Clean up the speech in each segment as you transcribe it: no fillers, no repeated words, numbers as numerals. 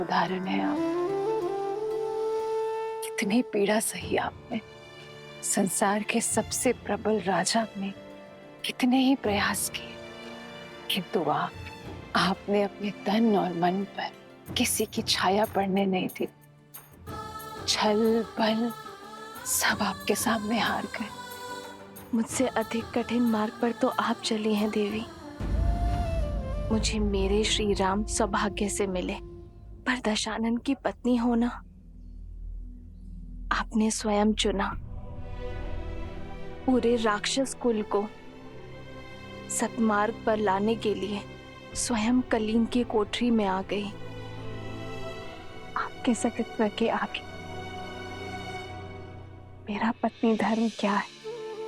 उदाहरण है आप। कितनी पीड़ा सही आपने। संसार के सबसे प्रबल राजा ने कितने ही प्रयास किए, किंतु आपने अपने तन और मन पर किसी की छाया पड़ने नहीं दी। छल बल सब आपके सामने हार गए। मुझसे अधिक कठिन मार्ग पर तो आप चली हैं देवी। मुझे मेरे श्री राम सौभाग्य से मिले, पर दशानन की पत्नी होना आपने स्वयं चुना। पूरे राक्षस कुल को सतमार्ग पर लाने के लिए स्वयं कलीन की कोठरी में आ गई। आपके सतीत्व के आगे मेरा पत्नी धर्म क्या है?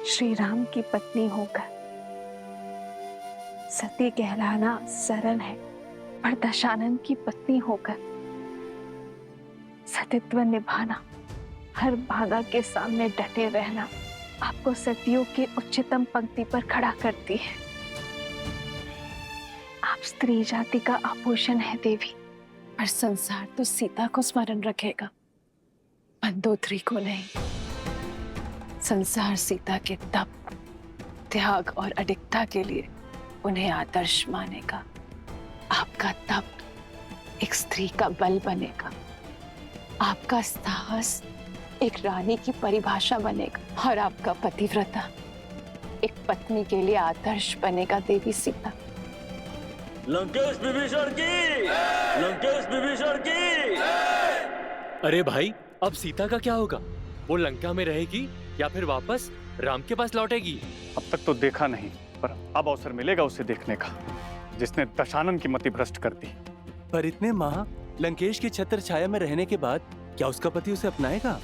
श्री राम की पत्नी होकर सती कहलाना सरल है, पर दशानन की पत्नी होकर सतीत्व निभाना, हर बाधा के सामने डटे रहना आपको सतियों की उच्चतम पंक्ति पर खड़ा करती है। आप स्त्री जाति का आभूषण है देवी, पर संसार तो सीता को स्मरण रखेगा, मंदोदरी को नहीं। संसार सीता के तप, त्याग और अडिगता के लिए उन्हें आदर्श मानेगा। आपका तप एक स्त्री का बल बनेगा, आपका साहस एक रानी की परिभाषा बनेगा, और आपका पतिव्रता एक पत्नी के लिए आदर्श बनेगा। देवी सीता। लंकेश विभीषण की, लंकेश विभीषण की। अरे भाई, अब सीता का क्या होगा? वो लंका में रहेगी या फिर वापस राम के पास लौटेगी? अब तक तो देखा नहीं, पर अब अवसर मिलेगा उसे देखने का, जिसने दशानन की मति भ्रष्ट कर दी। पर इतने माह लंकेश की छत्र छाया में रहने के बाद क्या उसका पति उसे अपनाएगा?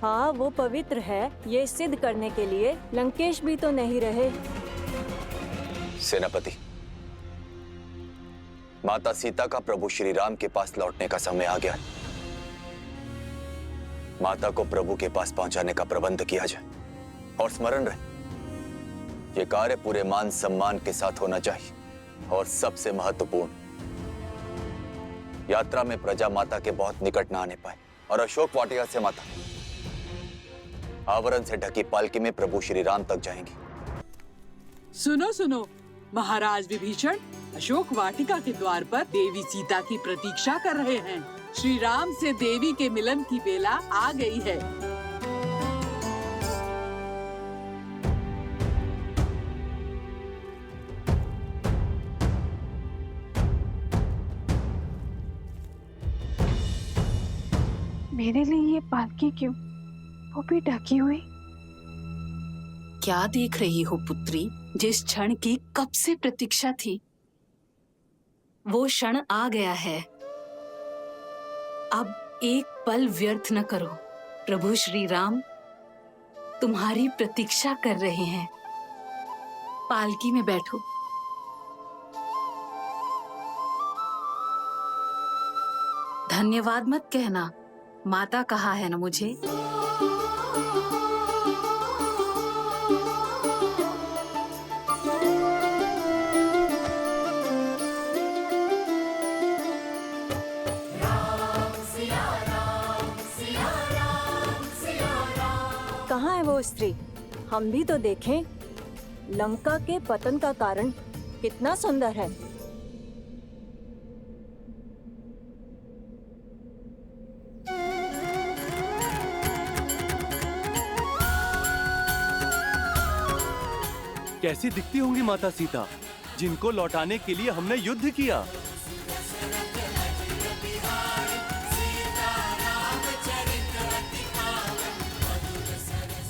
हाँ, वो पवित्र है, ये सिद्ध करने के लिए लंकेश भी तो नहीं रहे। सेनापति, माता सीता का प्रभु श्री राम के पास लौटने का समय आ गया है। माता को प्रभु के पास पहुंचाने का प्रबंध किया जाए, और स्मरण रहे, ये कार्य पूरे मान सम्मान के साथ होना चाहिए। और सबसे महत्वपूर्ण, यात्रा में प्रजा माता के बहुत निकट न आने पाए, और अशोक वाटिका से माता आवरण से ढकी पालकी में प्रभु श्री राम तक जाएंगी। सुनो सुनो, महाराज विभीषण अशोक वाटिका के द्वार पर देवी सीता की प्रतीक्षा कर रहे हैं। श्री राम से देवी के मिलन की बेला आ गई है। मेरे लिए ये पालकी क्यों, वो भी ढकी हुई? क्या देख रही हो पुत्री? जिस क्षण की कब से प्रतीक्षा थी, वो क्षण आ गया है। अब एक पल व्यर्थ न करो। प्रभु श्री राम तुम्हारी प्रतीक्षा कर रहे हैं। पालकी में बैठो। धन्यवाद मत कहना, माता कहा है ना मुझे। कहाँ है वो स्त्री? हम भी तो देखें। लंका के पतन का कारण कितना सुंदर है। कैसी दिखती होंगी माता सीता, जिनको लौटाने के लिए हमने युद्ध किया।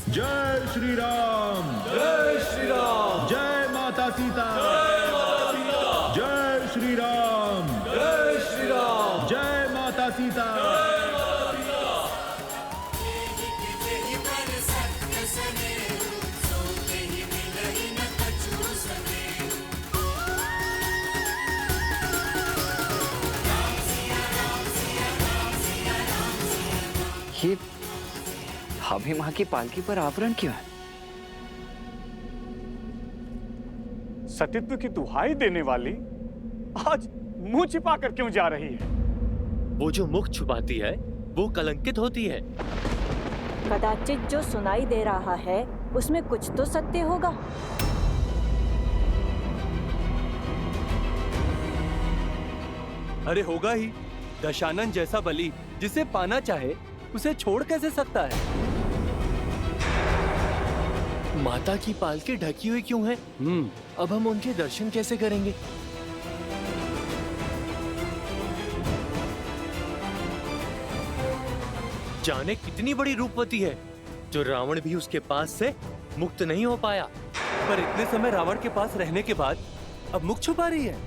जय श्री राम, जय श्री राम, जय माता सीता, जय श्री राम, जय श्री राम, जय माता सीता। ये भाभी माँ की पालकी पर आवरण क्यों है? सतीत्व की दुहाई देने वाली आज मुंह छिपा कर क्यों जा रही है? वो जो मुख छुपाती है वो कलंकित होती है। कदाचित जो सुनाई दे रहा है उसमें कुछ तो सत्य होगा। अरे होगा ही। दशानन जैसा बलि जिसे पाना चाहे उसे छोड़ कैसे सकता है? माता की पालकी ढकी हुई क्यों है? अब हम उनके दर्शन कैसे करेंगे? जाने कितनी बड़ी रूपवती है जो रावण भी उसके पास से मुक्त नहीं हो पाया। पर इतने समय रावण के पास रहने के बाद अब मुख छुपा रही है।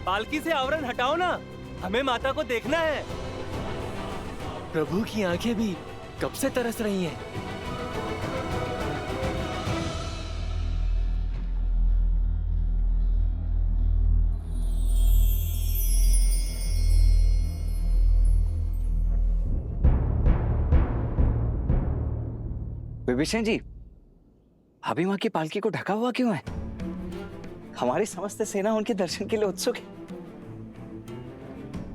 पालकी से आवरण हटाओ ना, हमें माता को देखना है। प्रभु की आंखें भी कब से तरस रही हैं। विभीषण जी, भाभी माँ की पालकी को ढका हुआ क्यों है? हमारी समस्त सेना उनके दर्शन के लिए उत्सुक है।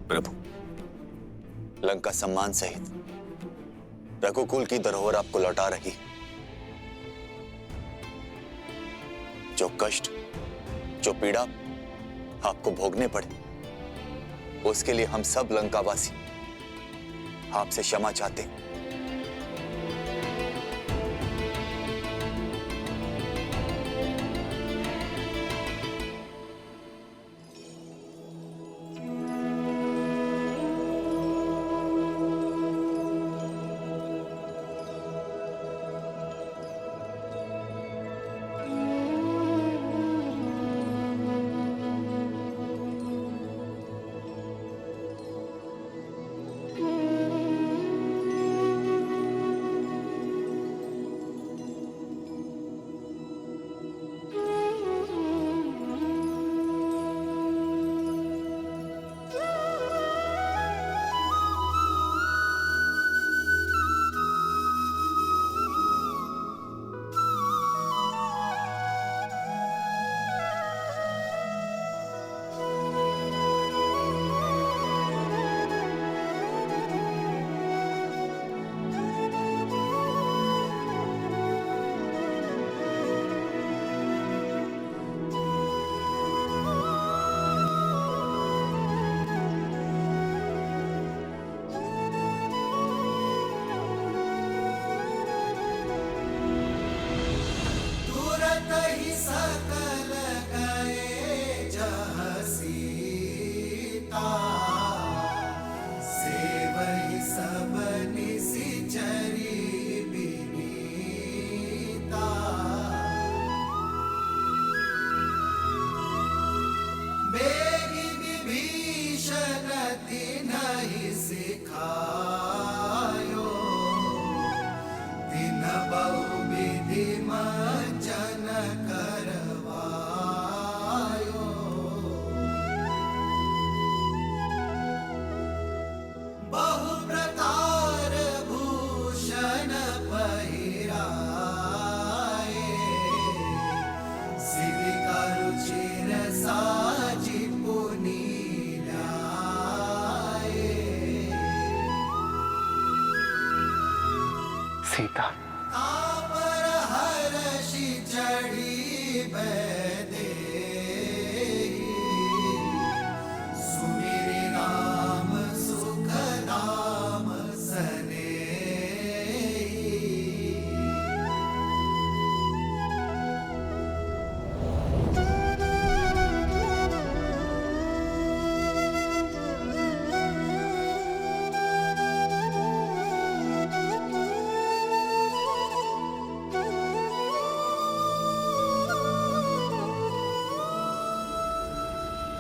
प्रभु, लंका सम्मान सहित रघुकुल की धरोहर आपको लौटा रही। जो कष्ट, जो पीड़ा आपको भोगने पड़े, उसके लिए हम सब लंकावासी आपसे क्षमा चाहते हैं। सीता,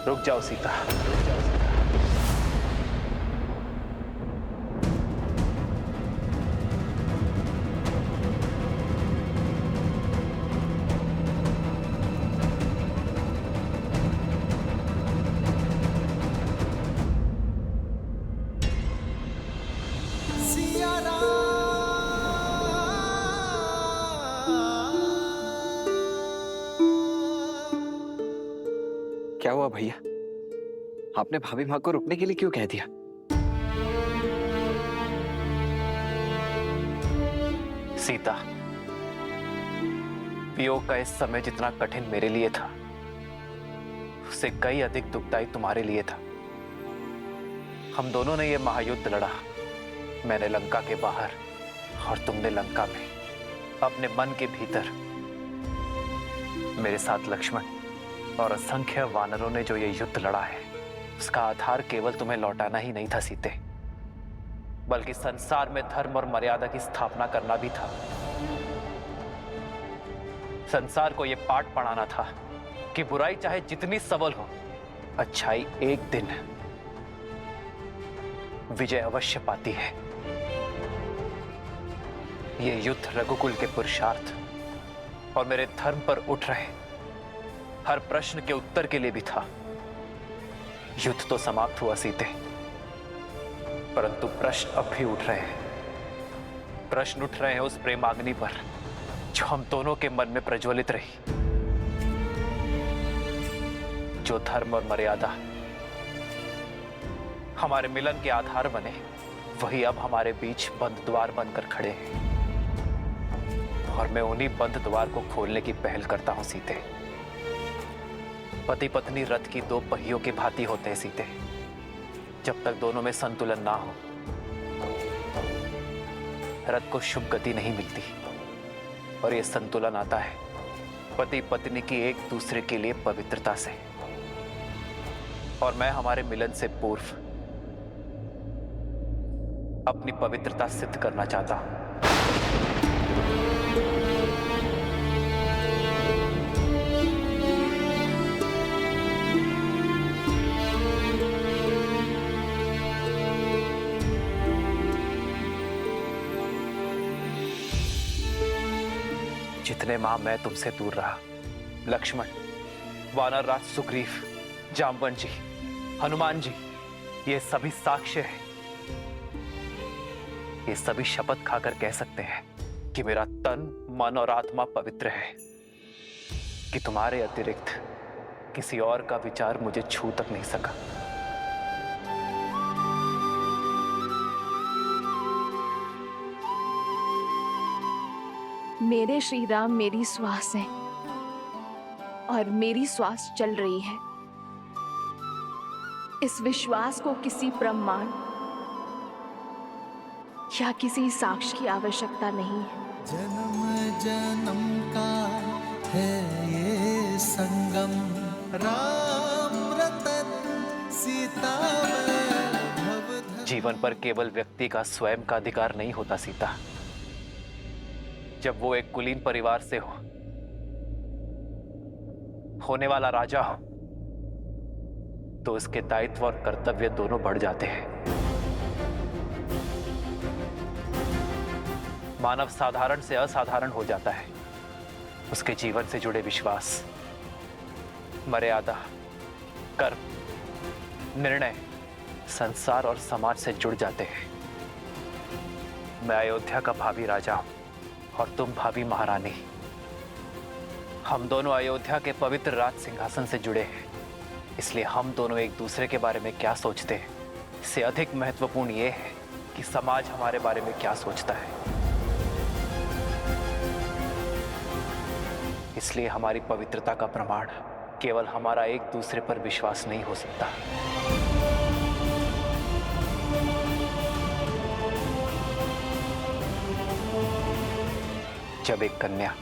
रुक जाओ सीता। क्या हुआ भैया? आपने भाभी माँ को रुकने के लिए क्यों कह दिया? सीता, वियोग का इस समय जितना कठिन मेरे लिए था, उससे कई अधिक दुखदायी तुम्हारे लिए था। हम दोनों ने यह महायुद्ध लड़ा, मैंने लंका के बाहर और तुमने लंका में, अपने मन के भीतर। मेरे साथ लक्ष्मण और असंख्य वानरों ने जो ये युद्ध लड़ा है, उसका आधार केवल तुम्हें लौटाना ही नहीं था सीते, बल्कि संसार में धर्म और मर्यादा की स्थापना करना भी था। संसार को यह पाठ पढ़ाना था कि बुराई चाहे जितनी सबल हो, अच्छाई एक दिन विजय अवश्य पाती है। यह युद्ध रघुकुल के पुरुषार्थ और मेरे धर्म पर उठ रहे हर प्रश्न के उत्तर के लिए भी था। युद्ध तो समाप्त हुआ सीते, परंतु प्रश्न अब भी उठ रहे हैं। प्रश्न उठ रहे हैं उस प्रेमाग्नि पर जो हम दोनों के मन में प्रज्वलित रही। जो धर्म और मर्यादा हमारे मिलन के आधार बने, वही अब हमारे बीच बंद द्वार बनकर खड़े हैं। और मैं उन्हीं बंद द्वार को खोलने की पहल करता हूं सीते। पति पत्नी रथ की दो पहियों की भांति होते हैं सीते। जब तक दोनों में संतुलन ना हो, रथ को शुभ गति नहीं मिलती। और यह संतुलन आता है पति पत्नी की एक दूसरे के लिए पवित्रता से। और मैं हमारे मिलन से पूर्व अपनी पवित्रता सिद्ध करना चाहता हूं। जितने माह मैं तुमसे दूर रहा, लक्ष्मण, वानर राज सुग्रीव, जामवंत जी, हनुमान जी, ये सभी साक्ष्य हैं। ये सभी शपथ खाकर कह सकते हैं कि मेरा तन, मन और आत्मा पवित्र है, कि तुम्हारे अतिरिक्त किसी और का विचार मुझे छू तक नहीं सका। मेरे श्री राम मेरी श्वास है और मेरी श्वास चल रही है। इस विश्वास को किसी प्रमाण या किसी साक्ष्य की आवश्यकता नहीं है। जन्म जन्म का है ये संगम, राम रतन सीता वैभव। जीवन पर केवल व्यक्ति का स्वयं का अधिकार नहीं होता सीता। जब वो एक कुलीन परिवार से होने वाला राजा हो, तो उसके दायित्व और कर्तव्य दोनों बढ़ जाते हैं। मानव साधारण से असाधारण हो जाता है। उसके जीवन से जुड़े विश्वास, मर्यादा, कर्म, निर्णय संसार और समाज से जुड़ जाते हैं। मैं अयोध्या का भावी राजा हूं और तुम भावी महारानी। हम दोनों अयोध्या के पवित्र राज सिंहासन से जुड़े हैं। इसलिए हम दोनों एक दूसरे के बारे में क्या सोचते हैं, इससे अधिक महत्वपूर्ण यह है कि समाज हमारे बारे में क्या सोचता है। इसलिए हमारी पवित्रता का प्रमाण केवल हमारा एक दूसरे पर विश्वास नहीं हो सकता। जब एक कन्या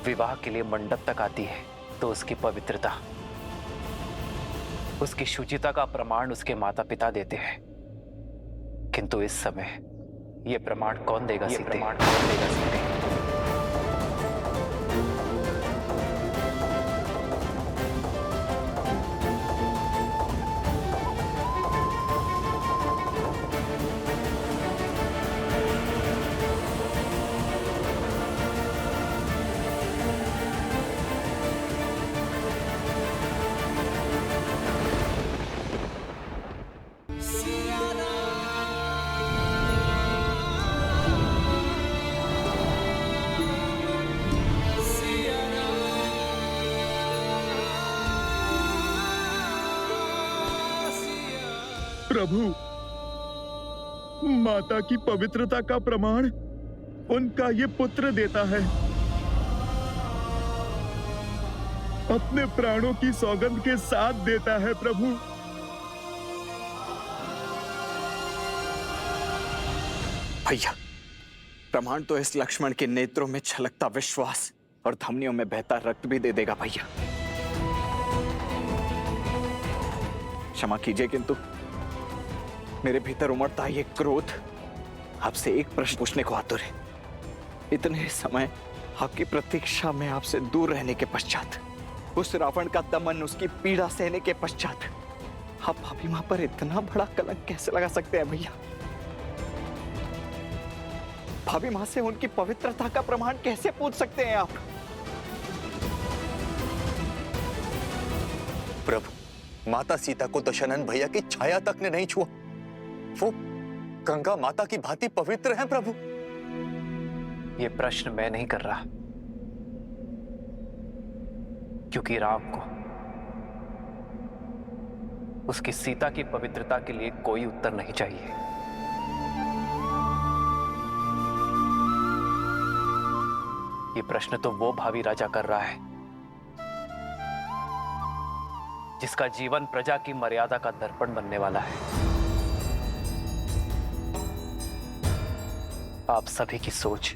विवाह के लिए मंडप तक आती है, तो उसकी पवित्रता, उसकी शुचिता का प्रमाण उसके माता पिता देते हैं। किंतु इस समय यह प्रमाण कौन देगा सीते? प्रभु, माता की पवित्रता का प्रमाण उनका ये पुत्र देता है। अपने प्राणों की सौगंध के साथ देता है प्रभु। भैया, प्रमाण तो इस लक्ष्मण के नेत्रों में छलकता विश्वास और धमनियों में बहता रक्त भी दे देगा भैया। क्षमा कीजिए, किंतु मेरे भीतर उमड़ता ये क्रोध आपसे एक प्रश्न पूछने को आतुर है। इतने समय आपकी प्रतीक्षा में आपसे दूर रहने के पश्चात, उस रावण का दमन, उसकी पीड़ा सहने के पश्चात, आप भाभी मां पर इतना बड़ा कलंक कैसे लगा सकते हैं भैया? भाभी मां से उनकी पवित्रता का प्रमाण कैसे पूछ सकते हैं आप? प्रभु, माता सीता को दशरथ भैया की छाया तक ने नहीं छुआ। वो गंगा माता की भांति पवित्र हैं प्रभु। ये प्रश्न मैं नहीं कर रहा, क्योंकि राम को उसकी सीता की पवित्रता के लिए कोई उत्तर नहीं चाहिए। ये प्रश्न तो वो भावी राजा कर रहा है जिसका जीवन प्रजा की मर्यादा का दर्पण बनने वाला है। आप सभी की सोच,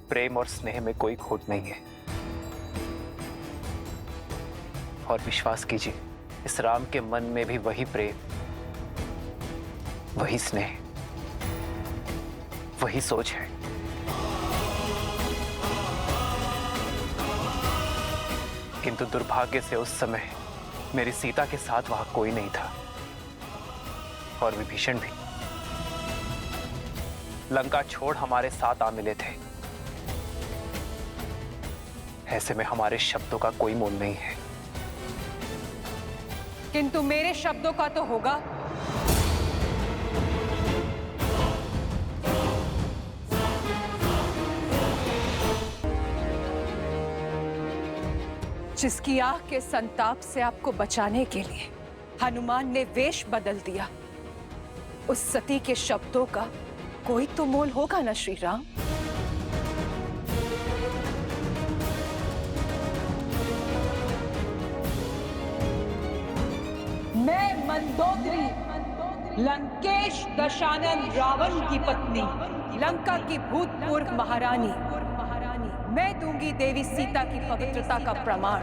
प्रेम और स्नेह में कोई खोट नहीं है। और विश्वास कीजिए, इस राम के मन में भी वही प्रेम, वही स्नेह, वही सोच है। किंतु दुर्भाग्य से उस समय मेरी सीता के साथ वहां कोई नहीं था, और विभीषण भी लंका छोड़ हमारे साथ आ मिले थे। ऐसे में हमारे शब्दों का कोई मोल नहीं है। किंतु मेरे शब्दों का तो होगा। जिसकी आह के संताप से आपको बचाने के लिए हनुमान ने वेश बदल दिया, उस सती के शब्दों का कोई तो मोल होगा ना श्री राम? मैं मंदोदरी, लंकेश दशानन रावण की पत्नी, लंका की भूतपूर्व महारानी, मैं दूंगी देवी सीता की पवित्रता का प्रमाण।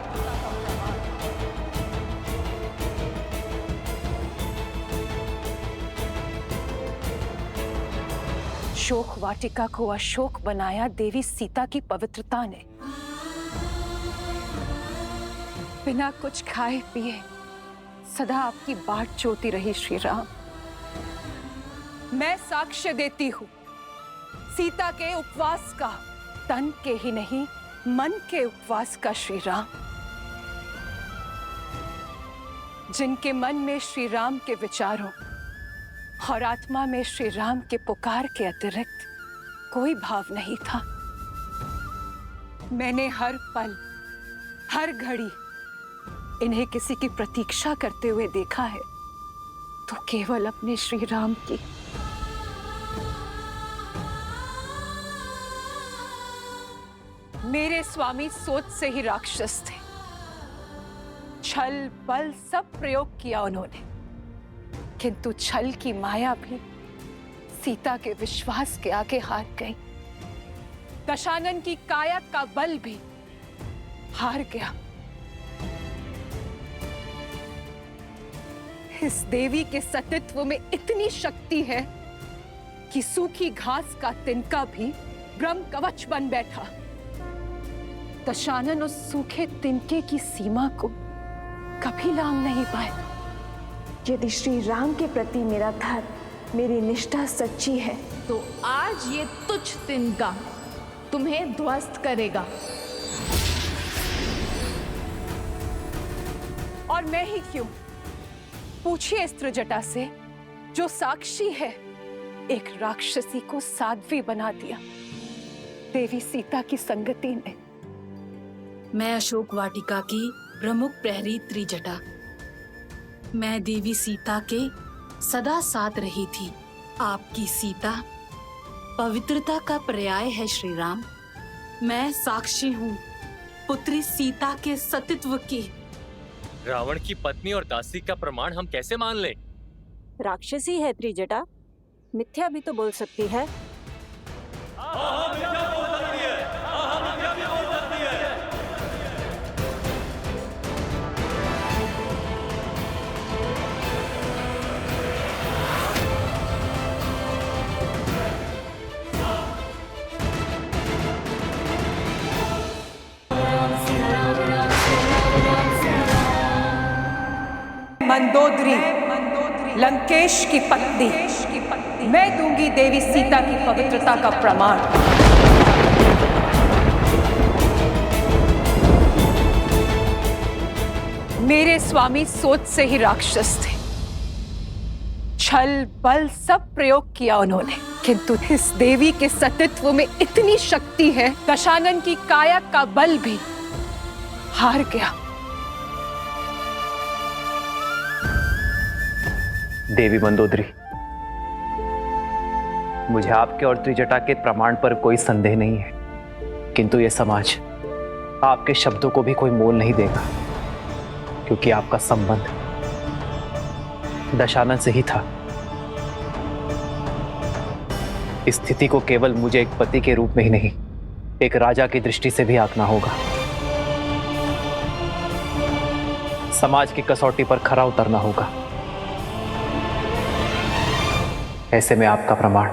शोक वाटिका को अशोक बनाया देवी सीता की पवित्रता ने। बिना कुछ खाए पिए सदा आपकी बाट जोती रही श्री राम। मैं साक्ष्य देती हूं सीता के उपवास का, तन के ही नहीं मन के उपवास का श्री राम। जिनके मन में श्री राम के विचारों और आत्मा में श्री राम के पुकार के अतिरिक्त कोई भाव नहीं था, मैंने हर पल हर घड़ी इन्हें किसी की प्रतीक्षा करते हुए देखा है, तो केवल अपने श्री राम की। मेरे स्वामी सोच से ही राक्षस थे। छल बल सब प्रयोग किया उन्होंने, किंतु छल की माया भी सीता के विश्वास के आगे हार गई। दशानन की काया का बल भी हार गया। इस देवी के सतीत्व में इतनी शक्ति है कि सूखी घास का तिनका भी ब्रह्म कवच बन बैठा। दशानन उस सूखे तिनके की सीमा को कभी लांघ नहीं पाए। यदि श्री राम के प्रति मेरा धर्म, मेरी निष्ठा सच्ची है, तो आज ये तुच्छ तिनका तुम्हें ध्वस्त करेगा। और मैं ही क्यों? पूछिए स्त्रजटा से, जो साक्षी है, एक राक्षसी को साध्वी बना दिया देवी सीता की संगति ने। मैं अशोक वाटिका की प्रमुख प्रहरी त्रिजटा, मैं देवी सीता के सदा साथ रही थी। आपकी सीता पवित्रता का पर्याय है श्री राम। मैं साक्षी हूँ पुत्री सीता के सतीत्व की। रावण की पत्नी और दासी का प्रमाण हम कैसे मान लें? राक्षसी है त्रिजटा, मिथ्या भी तो बोल सकती है। मंदोदरी लंकेश की पत्नी, मैं दूंगी देवी सीता की पवित्रता का प्रमाण। मेरे स्वामी सोच से ही राक्षस थे, छल बल सब प्रयोग किया उन्होंने, किंतु इस देवी के सतीत्व में इतनी शक्ति है, दशानन की काया का बल भी हार गया। देवी मंदोदरी, मुझे आपके और त्रिजटा के प्रमाण पर कोई संदेह नहीं है, किंतु यह समाज आपके शब्दों को भी कोई मोल नहीं देगा, क्योंकि आपका संबंध दशानन से ही था। इस स्थिति को केवल मुझे एक पति के रूप में ही नहीं, एक राजा की दृष्टि से भी आंकना होगा। समाज की कसौटी पर खरा उतरना होगा। ऐसे में आपका प्रमाण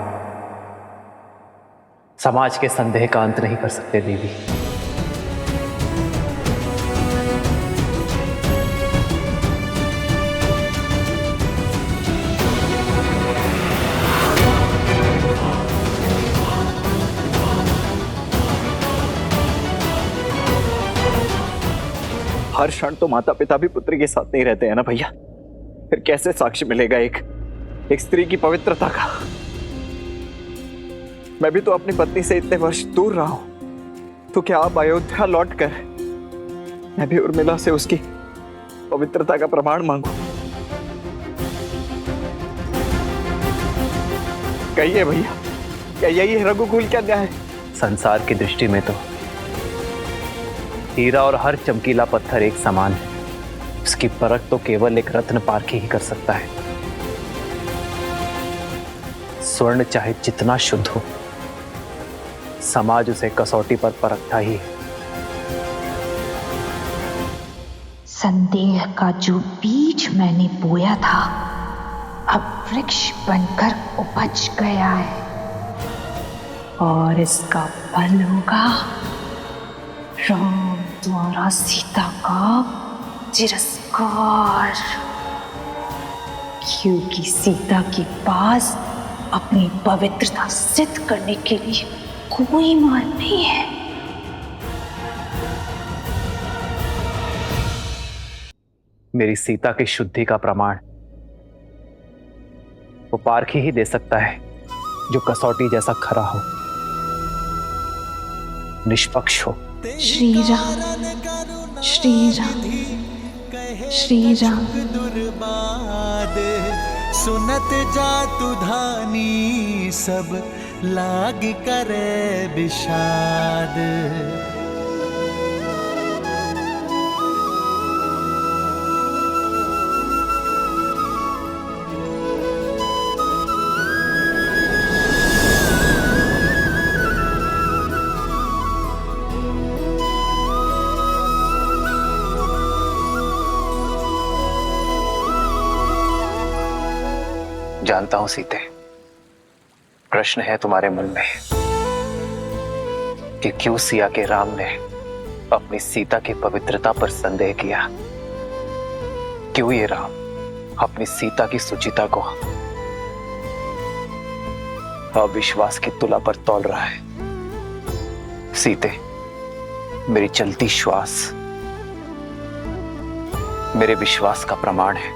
समाज के संदेह का अंत नहीं कर सकते देवी। हर क्षण तो माता पिता भी पुत्री के साथ नहीं रहते हैं ना भैया, फिर कैसे साक्ष्य मिलेगा एक स्त्री की पवित्रता का? मैं भी तो अपनी पत्नी से इतने वर्ष दूर रहा हूं, तो क्या आप अयोध्या लौट कर मैं भी उर्मिला से उसकी पवित्रता का प्रमाण मांगू? कहिए भैया, क्या यही है रघुकुल का न्याय? संसार की दृष्टि में तो हीरा और हर चमकीला पत्थर एक समान है। उसकी परख तो केवल एक रत्न पारखी ही कर सकता है। स्वर्ण चाहे जितना शुद्ध हो, समाज उसे कसौटी पर परखता ही है। संदेह का जो बीज मैंने बोया था, अब वृक्ष बनकर उपज गया है, और इसका फल होगा राम द्वारा सीता का तिरस्कार, क्योंकि सीता के पास अपनी पवित्रता सिद्ध करने के लिए कोई मार्ग नहीं है। मेरी सीता की शुद्धि का प्रमाण वो पारखी ही दे सकता है, जो कसौटी जैसा खरा हो, निष्पक्ष हो। श्री राम, श्री राम, श्री राम। सुनत जातु धानी सब लाग करे विषाद। जानता हूं सीते, प्रश्न है तुम्हारे मन में कि क्यों सिया के राम ने अपनी सीता की पवित्रता पर संदेह किया। क्यों ये राम अपनी सीता की सुचिता को अविश्वास की तुला पर तौल रहा है। सीते, मेरी चलती श्वास मेरे विश्वास का प्रमाण है।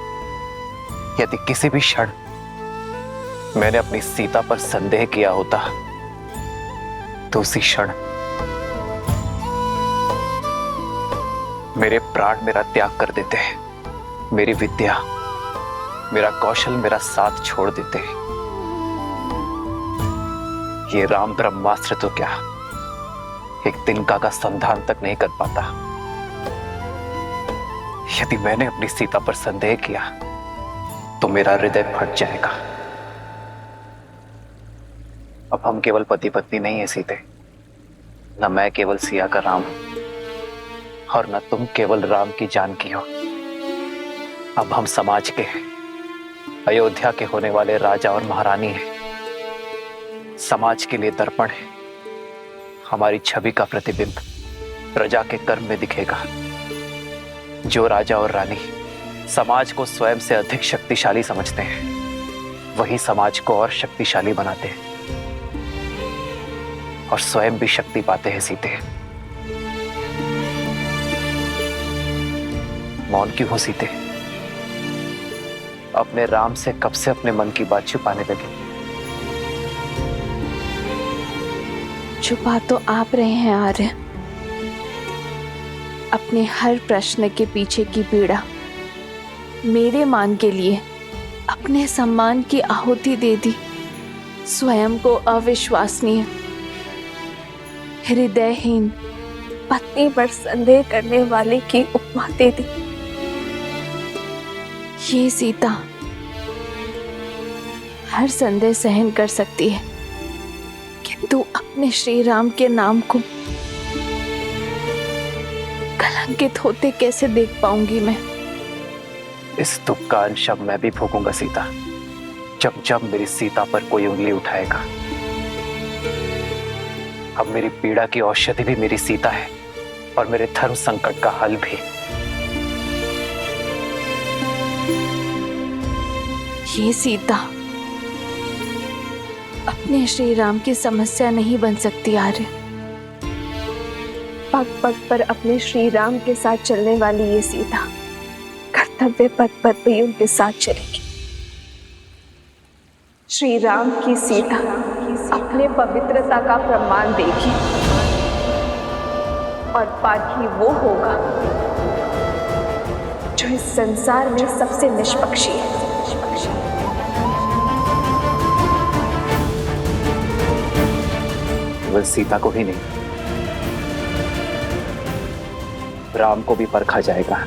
यदि किसी भी क्षण मैंने अपनी सीता पर संदेह किया होता, तो उसी क्षण मेरे प्राण मेरा त्याग कर देते हैं। मेरी विद्या, मेरा कौशल मेरा साथ छोड़ देते। ये राम ब्रह्मास्त्र तो क्या एक तिनका का संधान तक नहीं कर पाता। यदि मैंने अपनी सीता पर संदेह किया तो मेरा हृदय फट जाएगा। अब हम केवल पति पत्नी नहीं है सीते, न मैं केवल सिया का राम और न तुम केवल राम की जानकी हो। अब हम समाज के हैं, अयोध्या के होने वाले राजा और महारानी हैं। समाज के लिए दर्पण है, हमारी छवि का प्रतिबिंब प्रजा के कर्म में दिखेगा। जो राजा और रानी समाज को स्वयं से अधिक शक्तिशाली समझते हैं, वही समाज को और शक्तिशाली बनाते हैं और स्वयं भी शक्ति पाते हैं सीते। मौन क्यों हो सीते? अपने राम से कब से अपने मन की बात छुपाने लगे? छुपा तो आप रहे हैं आर्य। अपने हर प्रश्न के पीछे की पीड़ा मेरे मान के लिए अपने सम्मान की आहुति दे दी। स्वयं को अविश्वसनीय, हृदयहीन पत्नी पर संदेह करने वाले की उपमा दे दी। ये सीता हर संदेह सहन कर सकती है, किंतु अपने श्री राम के नाम को कलंकित होते कैसे देख पाऊंगी मैं? इस दुख का अंश अब मैं भी भोगूंगा सीता, जब जब मेरी सीता पर कोई उंगली उठाएगा। अब मेरी पीड़ा की औषधि भी मेरी सीता है और मेरे धर्म संकट का हल भी। ये सीता अपने श्री राम की समस्या नहीं बन सकती आर्य। पग पग पर अपने श्री राम के साथ चलने वाली ये सीता कर्तव्य पथ पर भी उनके साथ चलेगी। श्री राम की सीता अपने पवित्रता का प्रमाण देगी और पाठी वो होगा जो इस संसार में सबसे निष्पक्षी है। केवल सीता को ही नहीं, राम को भी परखा जाएगा,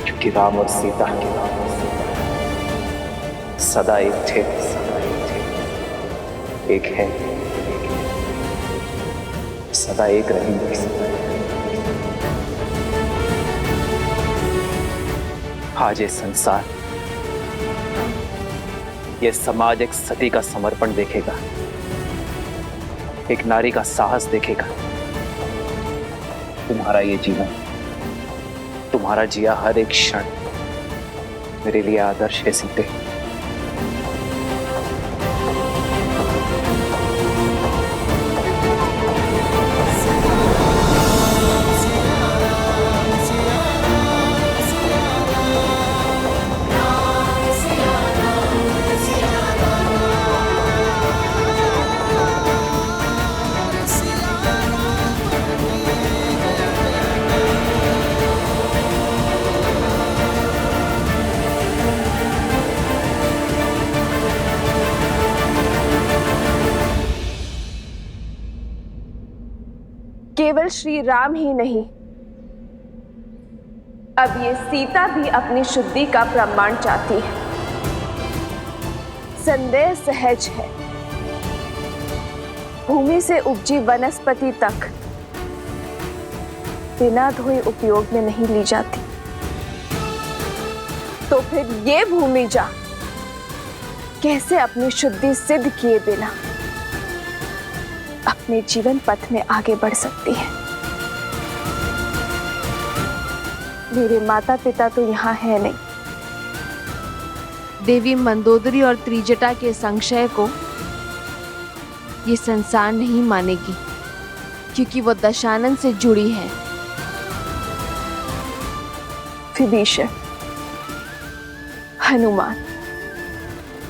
क्योंकि राम और सीता सदा एक थे, एक है, सदा एक रहेंगे। आज ये संसार, ये समाज एक सती का समर्पण देखेगा, एक नारी का साहस देखेगा। तुम्हारा ये जीवन, तुम्हारा जिया हर एक क्षण मेरे लिए आदर्श है सीते। केवल श्री राम ही नहीं, अब ये सीता भी अपनी शुद्धि का प्रमाण चाहती है। संदेह सहज है, भूमि से उपजी वनस्पति तक बिना धोए उपयोग में नहीं ली जाती, तो फिर ये भूमि जा कैसे अपनी शुद्धि सिद्ध किए बिना अपने जीवन पथ में आगे बढ़ सकती है? मेरे माता पिता तो यहाँ है नहीं। देवी मंदोदरी और त्रिजटा के संशय को ये संसार नहीं मानेगी, क्योंकि वो दशानन से जुड़ी है। विभीषण, हनुमान,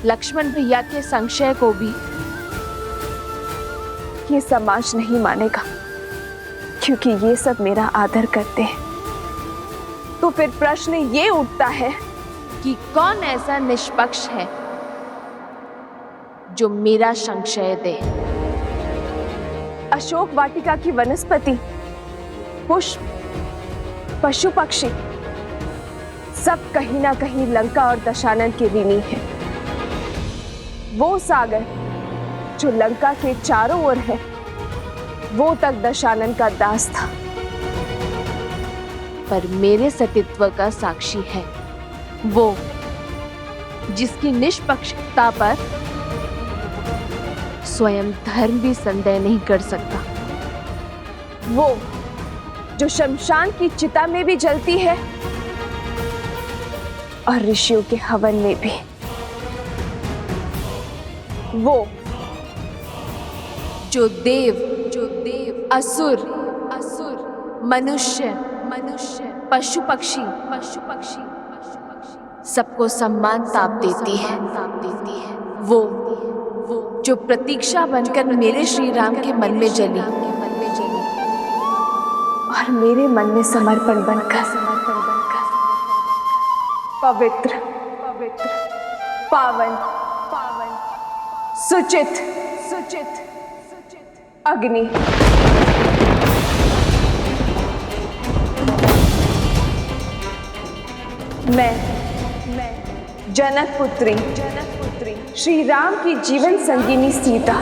लक्ष्मण भैया के संशय को भी ये समाज नहीं मानेगा, क्योंकि ये सब मेरा आदर करते हैं। तो फिर प्रश्न ये उठता है कि कौन ऐसा निष्पक्ष है जो मेरा संशय दे। अशोक वाटिका की वनस्पति, पुष्प, पशु पक्षी सब कहीं ना कहीं लंका और दशानन के ऋणी है। वो सागर जो लंका के चारों ओर है, वो तक दशानन का दास था, पर मेरे सतीत्व का साक्षी है वो जिसकी निष्पक्षता पर स्वयं धर्म भी संदेह नहीं कर सकता, वो जो शमशान की चिता में भी जलती है और ऋषियों के हवन में भी, वो जो देव असुर मनुष्य पशु पक्षी सबको सम्मान ताप देती है, वो जो प्रतीक्षा बनकर मेरे श्री राम के मन में जली और मेरे मन में समर्पण बनकर पवित्र पावन सुचित अग्नि मैं जनक पुत्री श्री राम की जीवन संगिनी सीता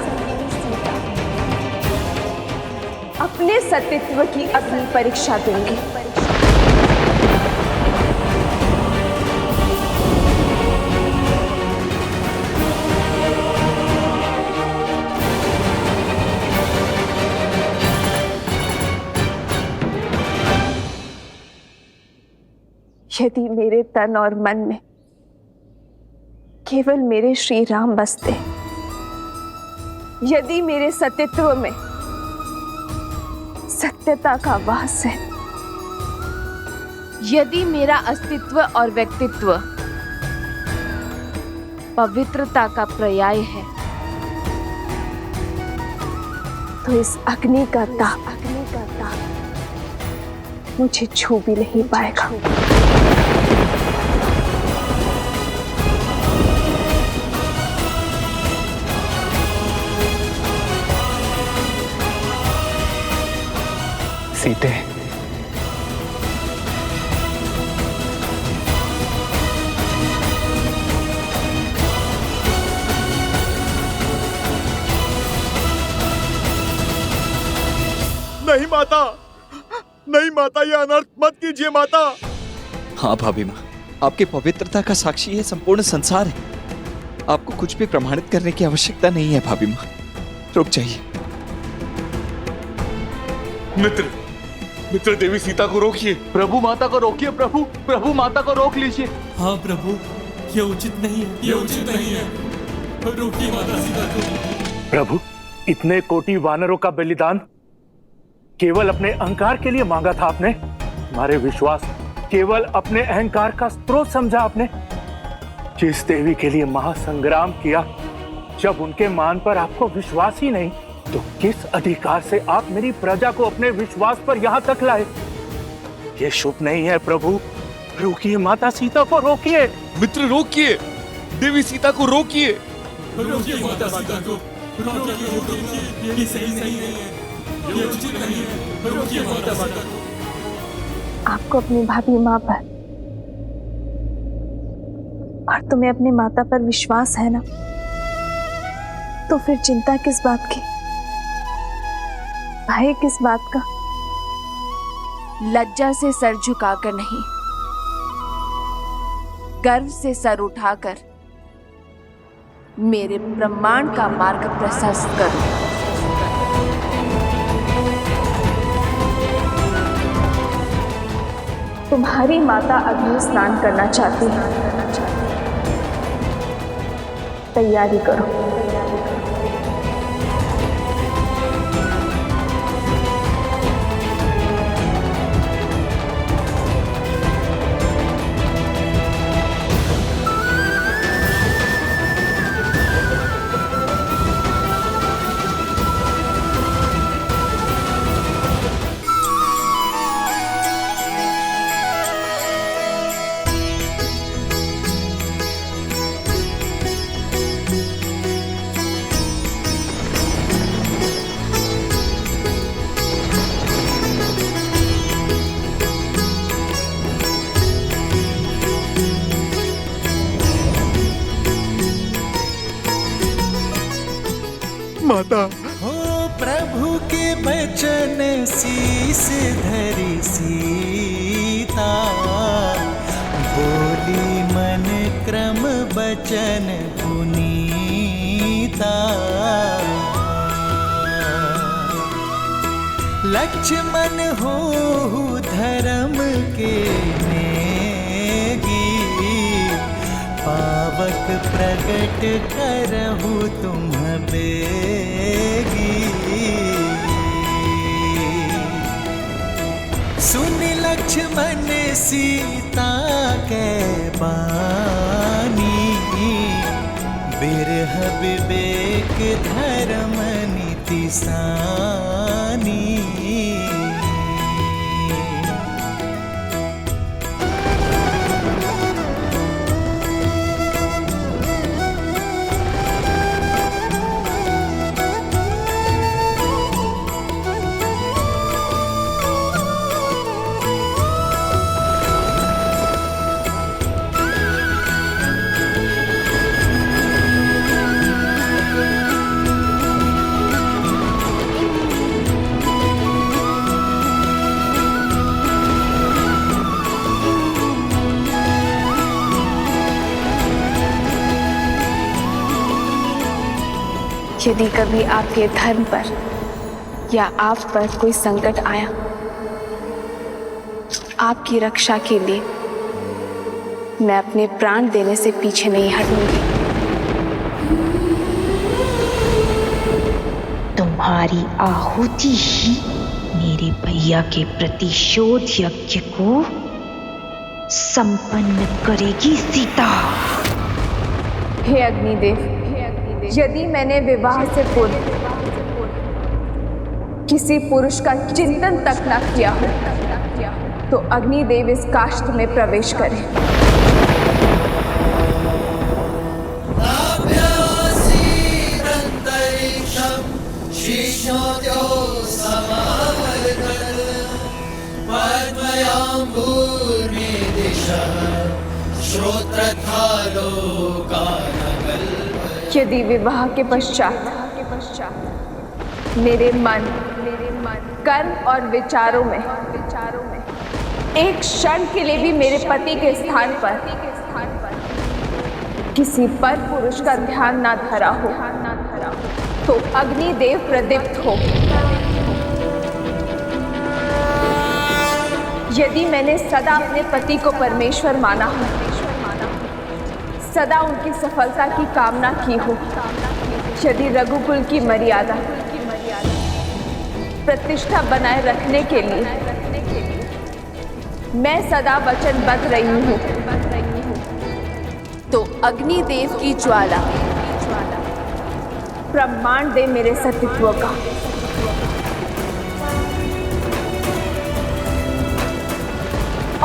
अपने सतीत्व की अग्नि परीक्षा दूंगी। यदि मेरे तन और मन में केवल मेरे श्री राम बसते, यदि मेरे सतीत्व में सत्यता का वास है, यदि मेरा अस्तित्व और व्यक्तित्व पवित्रता का पर्याय है, तो इस अग्नि का ताप मुझे छू भी नहीं पाएगा। सीते, नहीं माता, नहीं माता, ये अनर्थ मत कीजिए माता। हाँ भाभी माँ, आपकी पवित्रता का साक्षी है संपूर्ण संसार है। आपको कुछ भी प्रमाणित करने की आवश्यकता नहीं है भाभी माँ, रुक जाइए। मित्र देवी सीता को रोकिए। प्रभु माता को रोकिए। प्रभु माता को रोक लीजिए। हाँ प्रभु, ये उचित नहीं है, ये उचित नहीं है। रोकिए माता सीता को। प्रभु, इतने कोटि वानरों का बलिदान केवल अपने अहंकार के लिए मांगा था आपने? हमारे विश्वास केवल अपने अहंकार का स्रोत समझा आपने? जिस देवी के लिए महासंग्राम किया, जब उनके मान पर आपको विश्वास ही नहीं, तो किस अधिकार से आप मेरी प्रजा को अपने विश्वास पर यहाँ तक लाए? ये शुभ नहीं है प्रभु। रोकिए माता सीता को, रोकिए। मित्र रोकिए, देवी सीता को रोकिए। रोकिए माता सीता को, रोकिए। ये सही नहीं है, ये उचित नहीं है। रोकिए माता सीता को। आपको अपनी भाभी माँ पर और तुम्हें अपने माता पर विश्वास है ना, तो फिर चिंता किस बात की, भय किस बात का? लज्जा से सर झुकाकर नहीं, गर्व से सर उठाकर मेरे ब्रह्मांड का मार्ग प्रशस्त करो। तुम्हारी माता अग्नि स्नान करना चाहती है, तैयारी करो। माता। हो प्रभु के बचन शीस धरी सीता, बोली मन क्रम बचन पुनीता। लक्ष्मण हो धर्म के नेगी, पावक प्रगट करहु तुम बेगी। सुन लक्ष्मण सीता के बानी, बिरह विवेक धर्म नीति सानी। यदि कभी आपके धर्म पर या आप पर कोई संकट आया, आपकी रक्षा के लिए मैं अपने प्राण देने से पीछे नहीं हटूंगी। तुम्हारी आहुति ही मेरे भैया के प्रतिशोध यज्ञ को संपन्न करेगी सीता। हे अग्निदेव, यदि मैंने विवाह से पूर्व किसी पुरुष का चिंतन तक न किया हो, तो अग्निदेव इस काष्ठ में प्रवेश करें। यदि विवाह के पश्चात मेरे मन, कर्म और विचारों में एक क्षण के लिए भी मेरे पति के स्थान पर किसी पर पुरुष का ध्यान ना धरा हो, तो अग्निदेव प्रदीप्त हो। यदि मैंने सदा अपने पति को परमेश्वर माना हो, सदा उनकी सफलता की कामना की हो, यदि रघुकुल की मर्यादा प्रतिष्ठा बनाए रखने के लिए मैं सदा वचनबद्ध रही हूँ, तो अग्निदेव की ज्वाला प्रमाण दे मेरे सतीत्व का।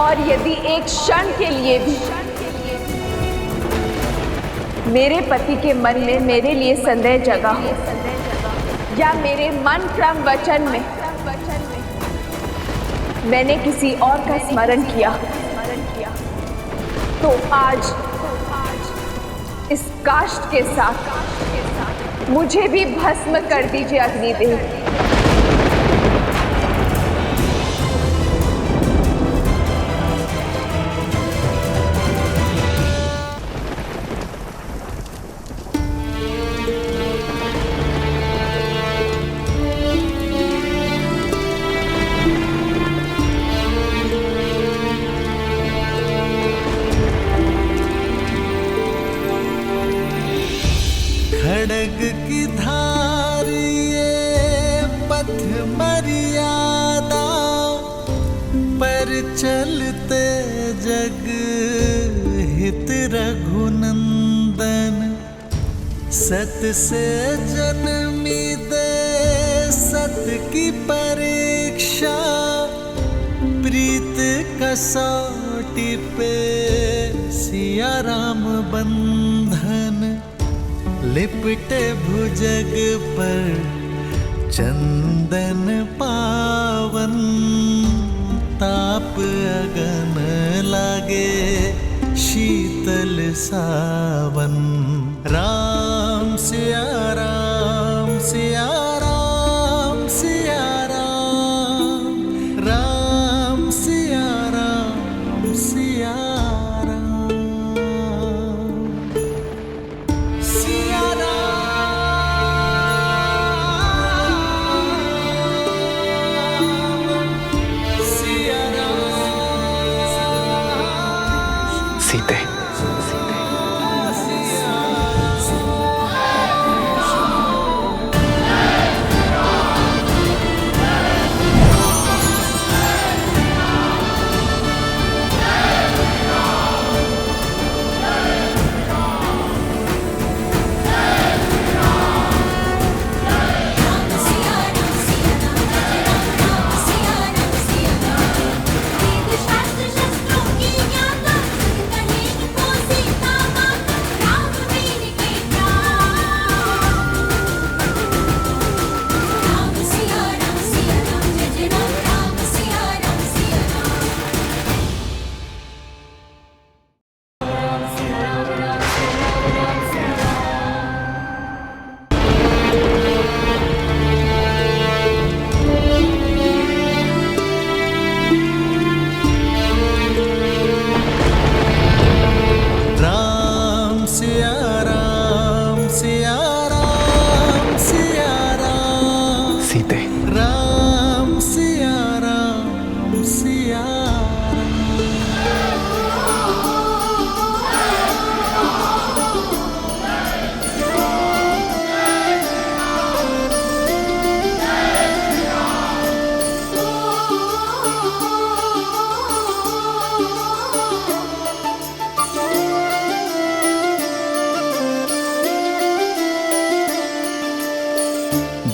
और यदि एक क्षण के लिए भी मेरे पति के मन में मेरे लिए संदेह जगा हो, या मेरे मन क्रम वचन में मैंने किसी और का स्मरण किया, तो आज इस काष्ठ के साथ मुझे भी भस्म कर दीजिए अग्निदेव। खड़ग की धार ये पथ मर्यादा, पर चलते जग हित रघुनंदन। सत से जन्मी दे सत की परीक्षा, प्रीत कसौटी पे सिया राम बंधन। लिपटे भुजग पर चंदन पावन, ताप अगन लागे शीतल सावन। राम सिया राम सिया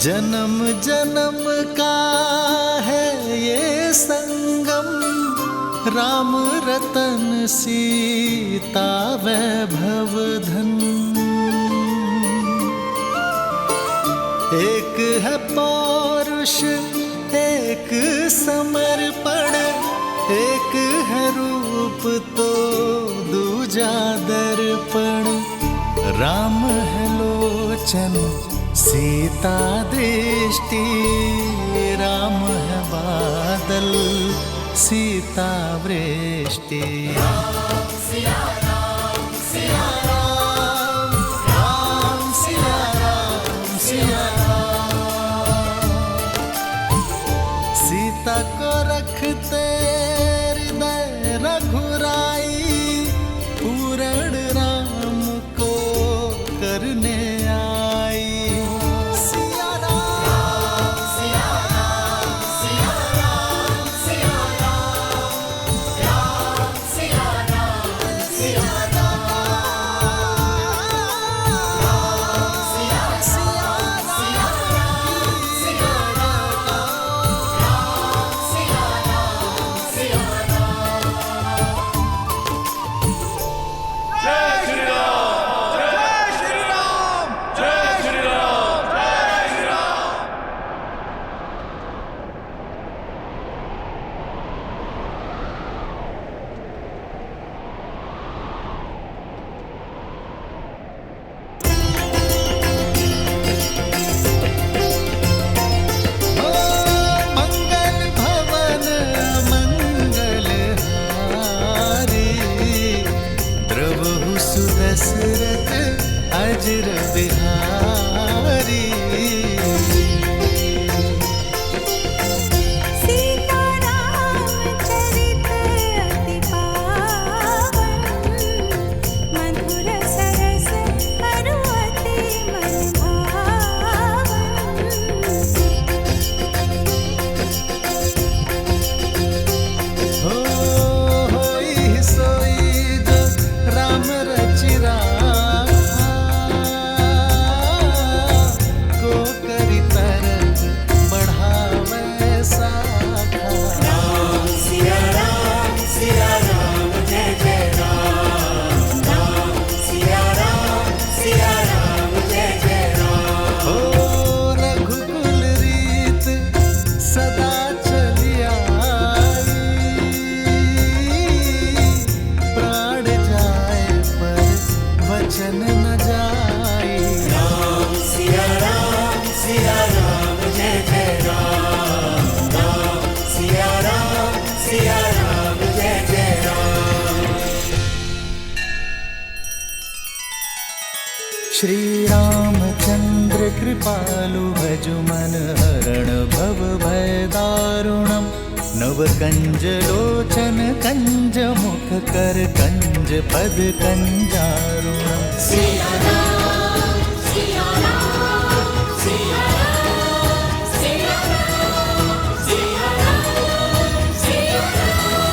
जन्म जन्म का है ये संगम, राम रतन सीता वैभव धन। एक है पौरुष एक समर्पण, एक है रूप तो दूजा दर्पण। राम है लोचन सीता दृष्टि, राम है बादल सीता वृष्टि। राम सिया राम सिया राम, राम सिया राम सिया राम। सीता को रखते हृदय रघुराई, पूर्ण राम को करने आई। सिया राम सिया राम सिया राम सिया राम, राम सिया राम सिया राम, राम सिया सिया राम सिया राम, राम सिया राम सिया राम। जय श्री राम, जय श्री राम, जय श्री राम, जय श्री राम। मंगल भवन मंगल हारी, द्रवहु सुदशरथ अजर बिहारी। सीताराम चरित अति पावन, मधुर सरस अरु अति मन भावन। होई सोई जो राम रचि राखा, को करि तरग बढ़ावे साखा। राम सिया राम जय जय राम, राम सिया राम जय जय राम। हो रघुकुल रीत सदा चली आई, प्राण जाए पर वचन न जाए। राम सिया राम जय जय राम, राम सिया राम जय जय राम। श्री रामचंद्र कृपालु भजु मन हरण भव भय दारुणम। नव कंज लोचन कंज मुख कर कंज पद कंजारुणम। सिया राम सिया राम सिया राम सिया राम सिया राम सिया राम।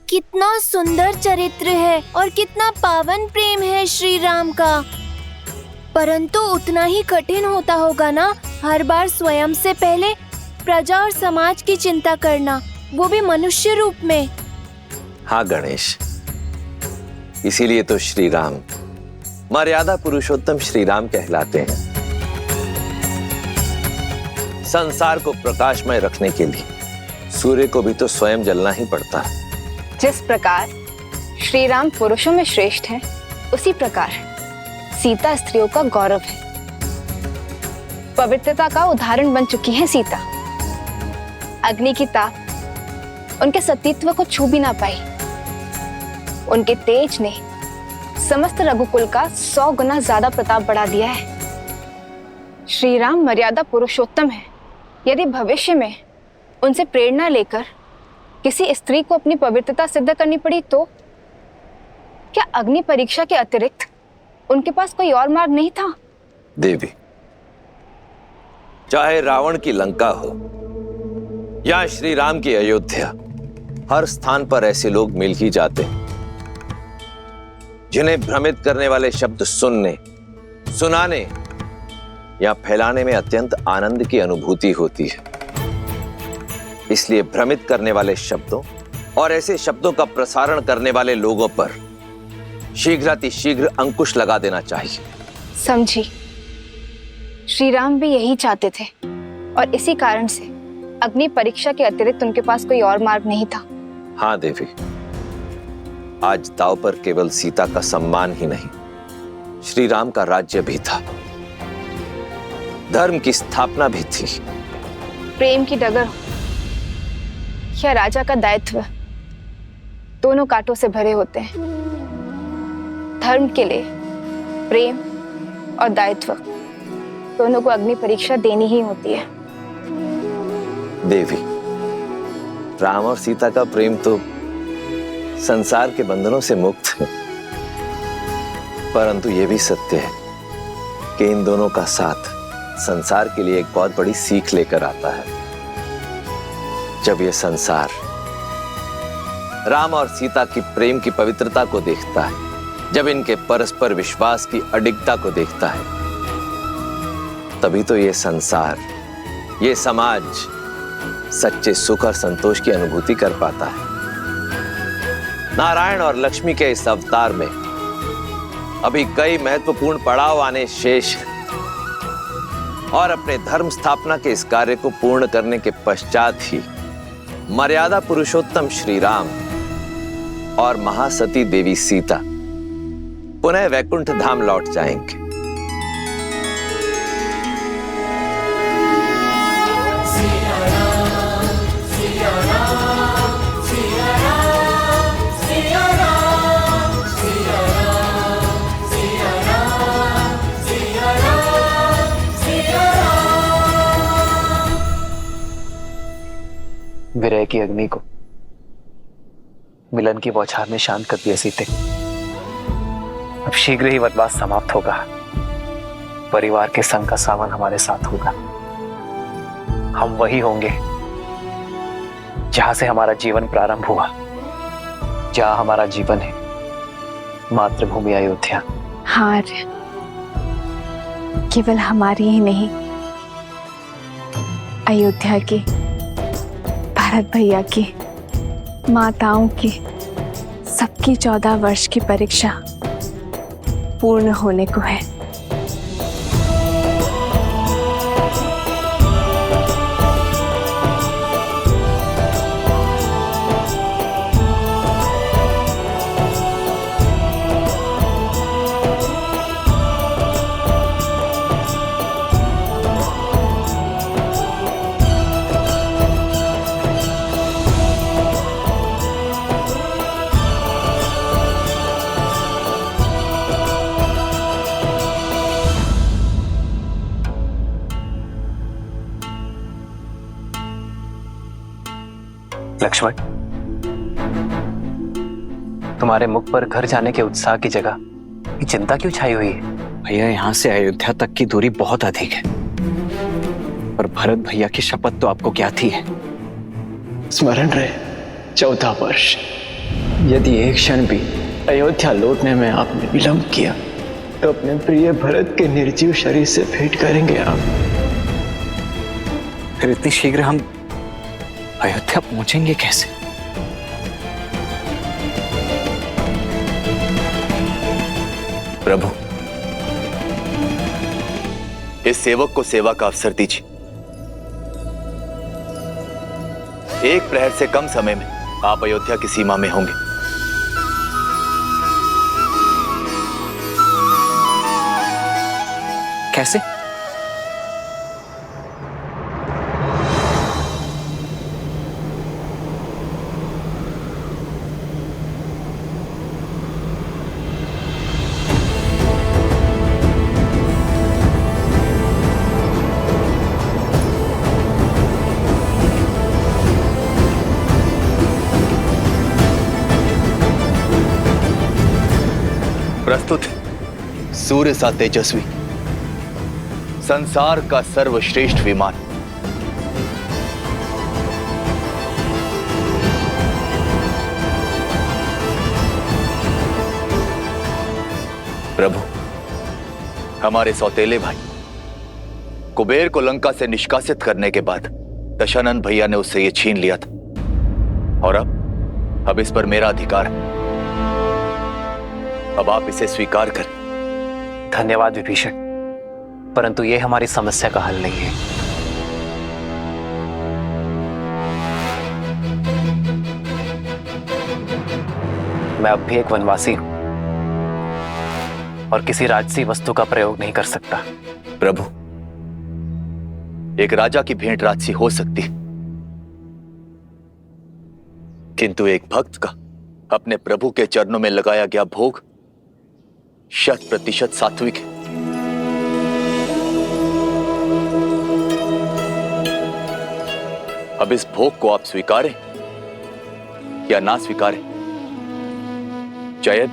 कितना सुंदर चरित्र है और कितना पावन प्रेम है श्री राम का। परंतु उतना ही कठिन होता होगा ना हर बार स्वयं से पहले प्रजा और समाज की चिंता करना, वो भी मनुष्य रूप में। हाँ गणेश, इसीलिए तो श्री राम मर्यादा पुरुषोत्तम श्री राम कहलाते हैं। संसार को प्रकाशमय रखने के लिए सूर्य को भी तो स्वयं जलना ही पड़ता है। जिस प्रकार श्री राम पुरुषों में श्रेष्ठ हैं, उसी प्रकार सीता स्त्रियों का गौरव है। पवित्रता का उदाहरण बन चुकी है सीता। अग्नि की ताप उनके सतीत्व को छू भी ना पाई। उनके तेज ने समस्त रघुकुल का 100 गुना ज्यादा प्रताप बढ़ा दिया है। श्री राम मर्यादा पुरुषोत्तम है। यदि भविष्य में उनसे प्रेरणा लेकर किसी स्त्री को अपनी पवित्रता सिद्ध करनी पड़ी तो क्या अग्नि परीक्षा के अतिरिक्त उनके पास कोई और मार्ग नहीं था? देवी, चाहे रावण की लंका हो या श्री राम की अयोध्या, हर स्थान पर ऐसे लोग मिल ही जाते हैं जिन्हें भ्रमित करने वाले शब्द सुनने, सुनाने या फैलाने में अत्यंत आनंद की अनुभूति होती है। इसलिए भ्रमित करने वाले शब्दों और ऐसे शब्दों का प्रसारण करने वाले लोगों पर शीघ्रातिशीघ्र अंकुश लगा देना चाहिए। समझी। श्री राम भी यही चाहते थे और इसी कारण से अग्नि परीक्षा के अतिरिक्त उनके पास कोई और मार्ग नहीं था। हाँ देवी, आज दांव पर केवल सीता का सम्मान ही नहीं, श्री राम का राज्य भी था, धर्म की स्थापना भी थी। प्रेम की डगर या राजा का दायित्व दोनों कांटों से भरे होते हैं। धर्म के लिए प्रेम और दायित्व दोनों को अग्नि परीक्षा देनी ही होती है। देवी, राम और सीता का प्रेम तो संसार के बंधनों से मुक्त है, परंतु यह भी सत्य है कि इन दोनों का साथ संसार के लिए एक बहुत बड़ी सीख लेकर आता है। जब यह संसार राम और सीता की प्रेम की पवित्रता को देखता है, जब इनके परस्पर विश्वास की अडिगता को देखता है, तभी तो ये संसार, ये समाज सच्चे सुख और संतोष की अनुभूति कर पाता है। नारायण और लक्ष्मी के इस अवतार में अभी कई महत्वपूर्ण पड़ाव आने शेष हैं और अपने धर्म स्थापना के इस कार्य को पूर्ण करने के पश्चात ही मर्यादा पुरुषोत्तम श्री राम और महासती देवी सीता पुनः वैकुंठ धाम लौट जाएंगे। विरह की अग्नि को मिलन की बौछार ने शांत कर दिया सीते। अब शीघ्र ही वनवास समाप्त होगा, परिवार के संग का सावन हमारे साथ होगा। हम वही होंगे जहां से हमारा जीवन प्रारंभ हुआ, जहां हमारा जीवन है मातृभूमि अयोध्या। हाँ, केवल हमारी ही नहीं, अयोध्या की, भरत भैया की, माताओं की, सबकी 14 वर्ष की परीक्षा पूर्ण होने को है। लक्ष्मण, तुम्हारे मुख पर घर जाने के उत्साह की जगह ये चिंता क्यों छाई हुई है? भैया, यहाँ से अयोध्या तक की दूरी बहुत अधिक है, पर भरत भैया की शपथ तो आपको क्या थी है? स्मरण रहे 14 वर्ष, यदि एक क्षण भी अयोध्या लौटने में आपने विलंब किया तो अपने प्रिय भरत के निर्जीव शरीर से भेंट करेंगे आप। फिर इतनी शीघ्र हम अयोध्या पहुंचेंगे कैसे? प्रभु, इस सेवक को सेवा का अवसर दीजिए। एक प्रहर से कम समय में आप अयोध्या की सीमा में होंगे। कैसे? प्रस्तुत सूर्य सा तेजस्वी, संसार का सर्वश्रेष्ठ विमान, प्रभु हमारे सौतेले भाई कुबेर को लंका से निष्कासित करने के बाद दशानन भैया ने उससे ये छीन लिया था, और अब इस पर मेरा अधिकार है। अब आप इसे स्वीकार करें। धन्यवाद विभीषण, परंतु ये हमारी समस्या का हल नहीं है। मैं अब भी एक वनवासी हूं और किसी राजसी वस्तु का प्रयोग नहीं कर सकता। प्रभु, एक राजा की भेंट राजसी हो सकती है, किंतु एक भक्त का अपने प्रभु के चरणों में लगाया गया भोग 100% सात्विक है। अब इस भोग को आप स्वीकारें या ना स्वीकारें, चयन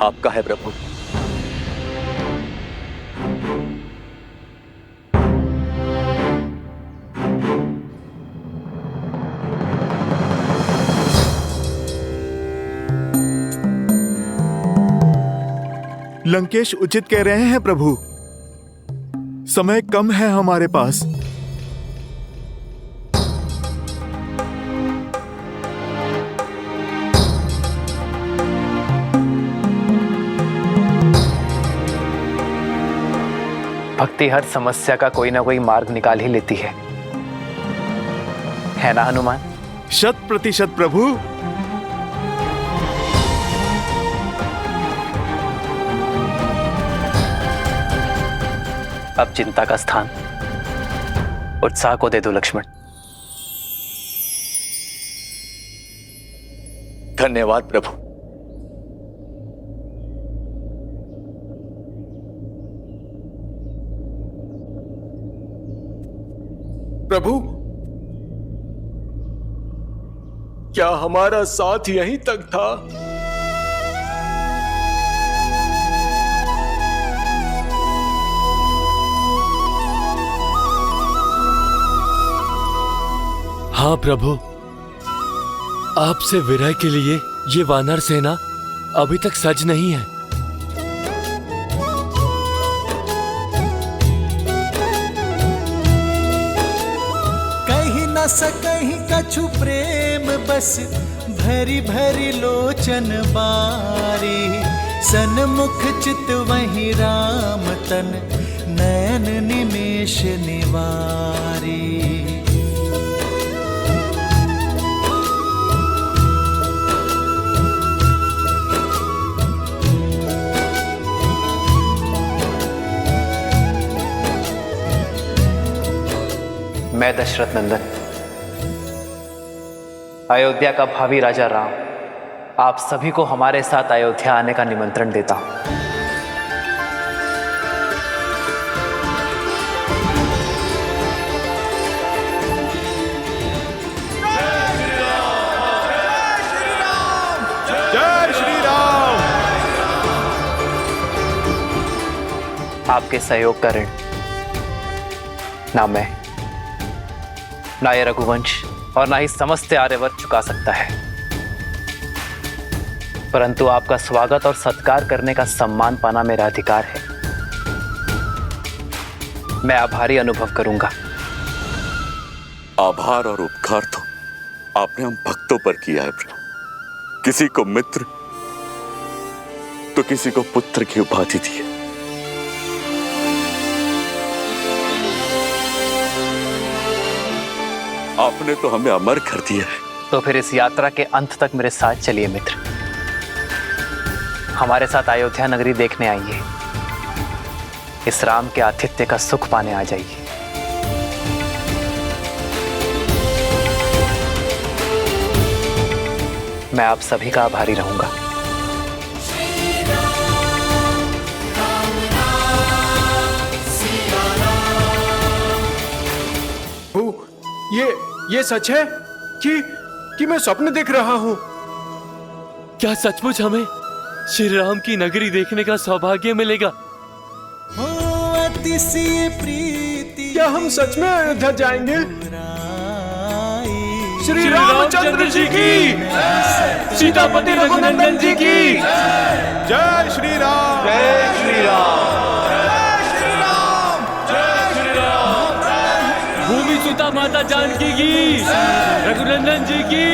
आपका है प्रभु। लंकेश उचित कह रहे हैं प्रभु, समय कम है हमारे पास। भक्ति हर समस्या का कोई ना कोई मार्ग निकाल ही लेती है ना हनुमान? 100% प्रभु। अब चिंता का स्थान उत्साह को दे दो लक्ष्मण। धन्यवाद प्रभु। प्रभु, क्या हमारा साथ यहीं तक था? हाँ प्रभु, आपसे विरह के लिए ये वानर सेना अभी तक सज नहीं है। कहीं न सकहीं कछु प्रेम बस भरी भरी लोचन बारी, सन्मुख चित वही राम तन नयन निमेष निवारी। मैं दशरथ नंदन, अयोध्या का भावी राजा राम, आप सभी को हमारे साथ अयोध्या आने का निमंत्रण देता हूं। जय श्री राम। आपके सहयोग का ऋण ना मैं, ना ये रघुवंश और ना ही समस्त आर्यवर्त चुका सकता है, परंतु आपका स्वागत और सत्कार करने का सम्मान पाना मेरा अधिकार है। मैं आभारी अनुभव करूंगा। आभार और उपकार तो आपने हम भक्तों पर किया है प्रभु। किसी को मित्र तो किसी को पुत्र की उपाधि दी है। आपने तो हमें अमर कर दिया है। तो फिर इस यात्रा के अंत तक मेरे साथ चलिए मित्र। हमारे साथ अयोध्या नगरी देखने आइए। इस राम के आतिथ्य का सुख पाने आ जाइए। मैं आप सभी का आभारी रहूंगा। ये सच है कि मैं स्वप्न देख रहा हूँ? क्या सचमुच हमें श्री राम की नगरी देखने का सौभाग्य मिलेगा? क्या हम सच में अयोध्या जाएंगे? श्री रामचंद्र जी की, सीतापति रघुनंदन जी की जय श्री राम। जय श्री राम। जानकी की, रघुनंदन जी की।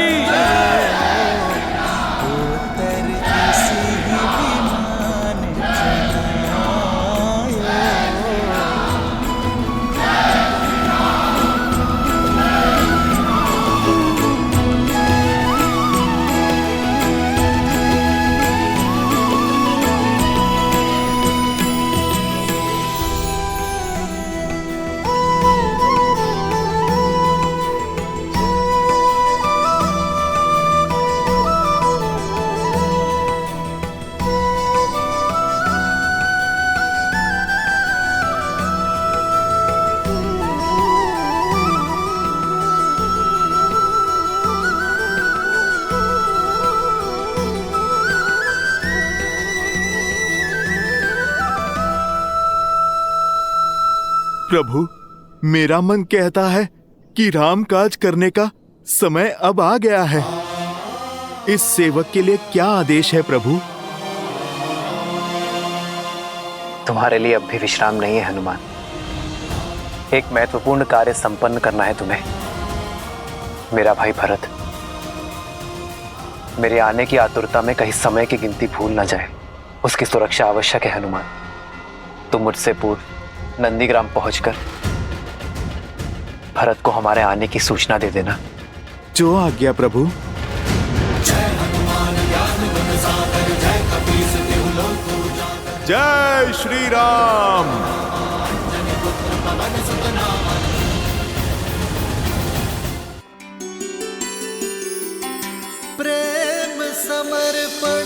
प्रभु, मेरा मन कहता है कि राम काज करने का समय अब आ गया है। इस सेवक के लिए क्या आदेश है प्रभु? तुम्हारे लिए अब भी विश्राम नहीं है हनुमान। एक महत्वपूर्ण कार्य संपन्न करना है तुम्हें। मेरा भाई भरत मेरे आने की आतुरता में कहीं समय की गिनती भूल ना जाए, उसकी सुरक्षा आवश्यक है हनुमान। तुम मुझसे पूर्व नंदीग्राम पहुंचकर भरत को हमारे आने की सूचना दे देना। जो आज्ञा प्रभु। जय श्री राम। प्रेम समर्पण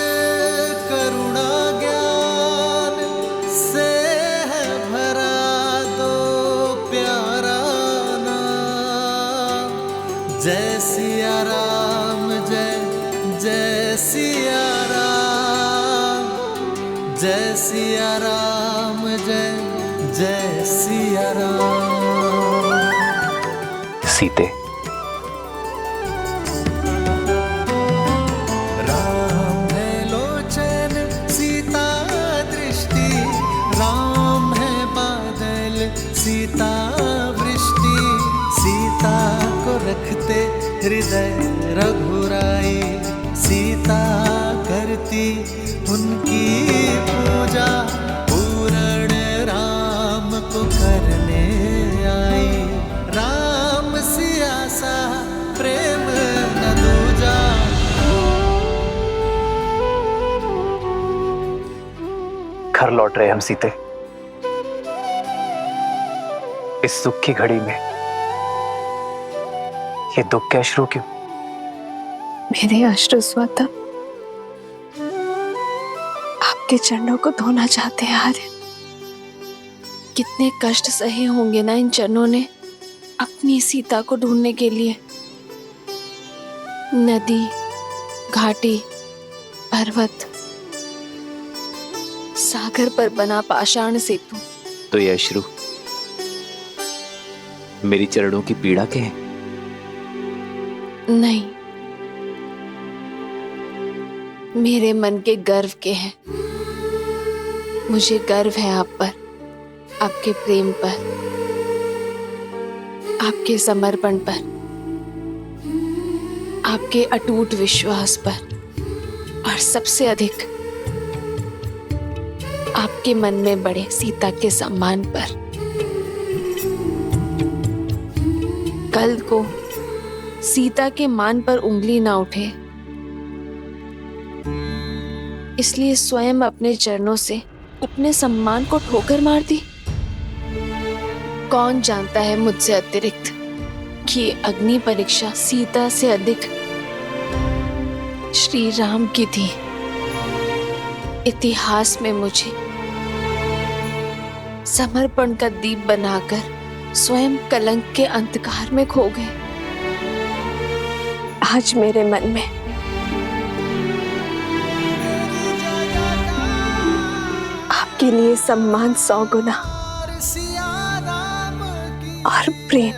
करुणा ज्ञान से है भरा दो प्यारा नाम। जय सिया राम, जय जय सिया राम, जय सिया राम, जय जय सिया राम। सीते, राम है लोचन सीता दृष्टि, राम है बादल सीता वृष्टि। सीता को रखते हृदय रघुराई, सीता करती उनकी पूजा। पूर्ण राम को करने आई, राम सिया सा प्रेम न दूजा। घर लौट रहे हम सीते। इस सुख की घड़ी में ये दुख के अश्रु क्यों? मेरे अश्रु स्वतः आपके चरणों को धोना चाहते हैं आर्य। कितने कष्ट सहे होंगे ना इन चरणों ने अपनी सीता को ढूंढने के लिए। नदी, घाटी, पर्वत, सागर पर बना पाषाण सेतु। तो ये अश्रु मेरी चरणों की पीड़ा के हैं? नहीं, मेरे मन के गर्व के हैं। मुझे गर्व है आप पर, आपके प्रेम पर, आपके समर्पण पर, आपके अटूट विश्वास पर, और सबसे अधिक आपके मन में बड़े सीता के सम्मान पर। कल को सीता के मान पर उंगली ना उठे, इसलिए स्वयं अपने चरणों से अपने सम्मान को ठोकर मार दी। कौन जानता है मुझसे अतिरिक्त कि अग्नि परीक्षा सीता से अधिक श्री राम की थी। इतिहास में मुझे समर्पण का दीप बनाकर स्वयं कलंक के अंधकार में खो गए। आज मेरे मन में आपके लिए सम्मान 100 गुना और प्रेम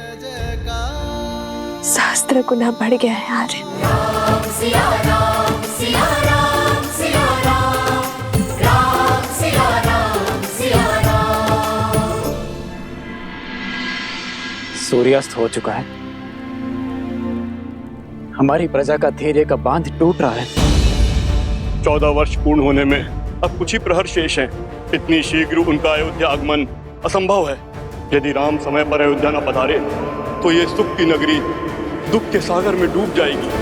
सहस्त्र गुना बढ़ गया है आर्य। सूर्यास्त हो चुका है। हमारी प्रजा का धैर्य का बांध टूट रहा है। 14 वर्ष पूर्ण होने में अब कुछ ही प्रहर शेष हैं। इतनी शीघ्र उनका अयोध्या आगमन असंभव है। यदि राम समय पर अयोध्या न पधारे तो ये सुख की नगरी दुख के सागर में डूब जाएगी।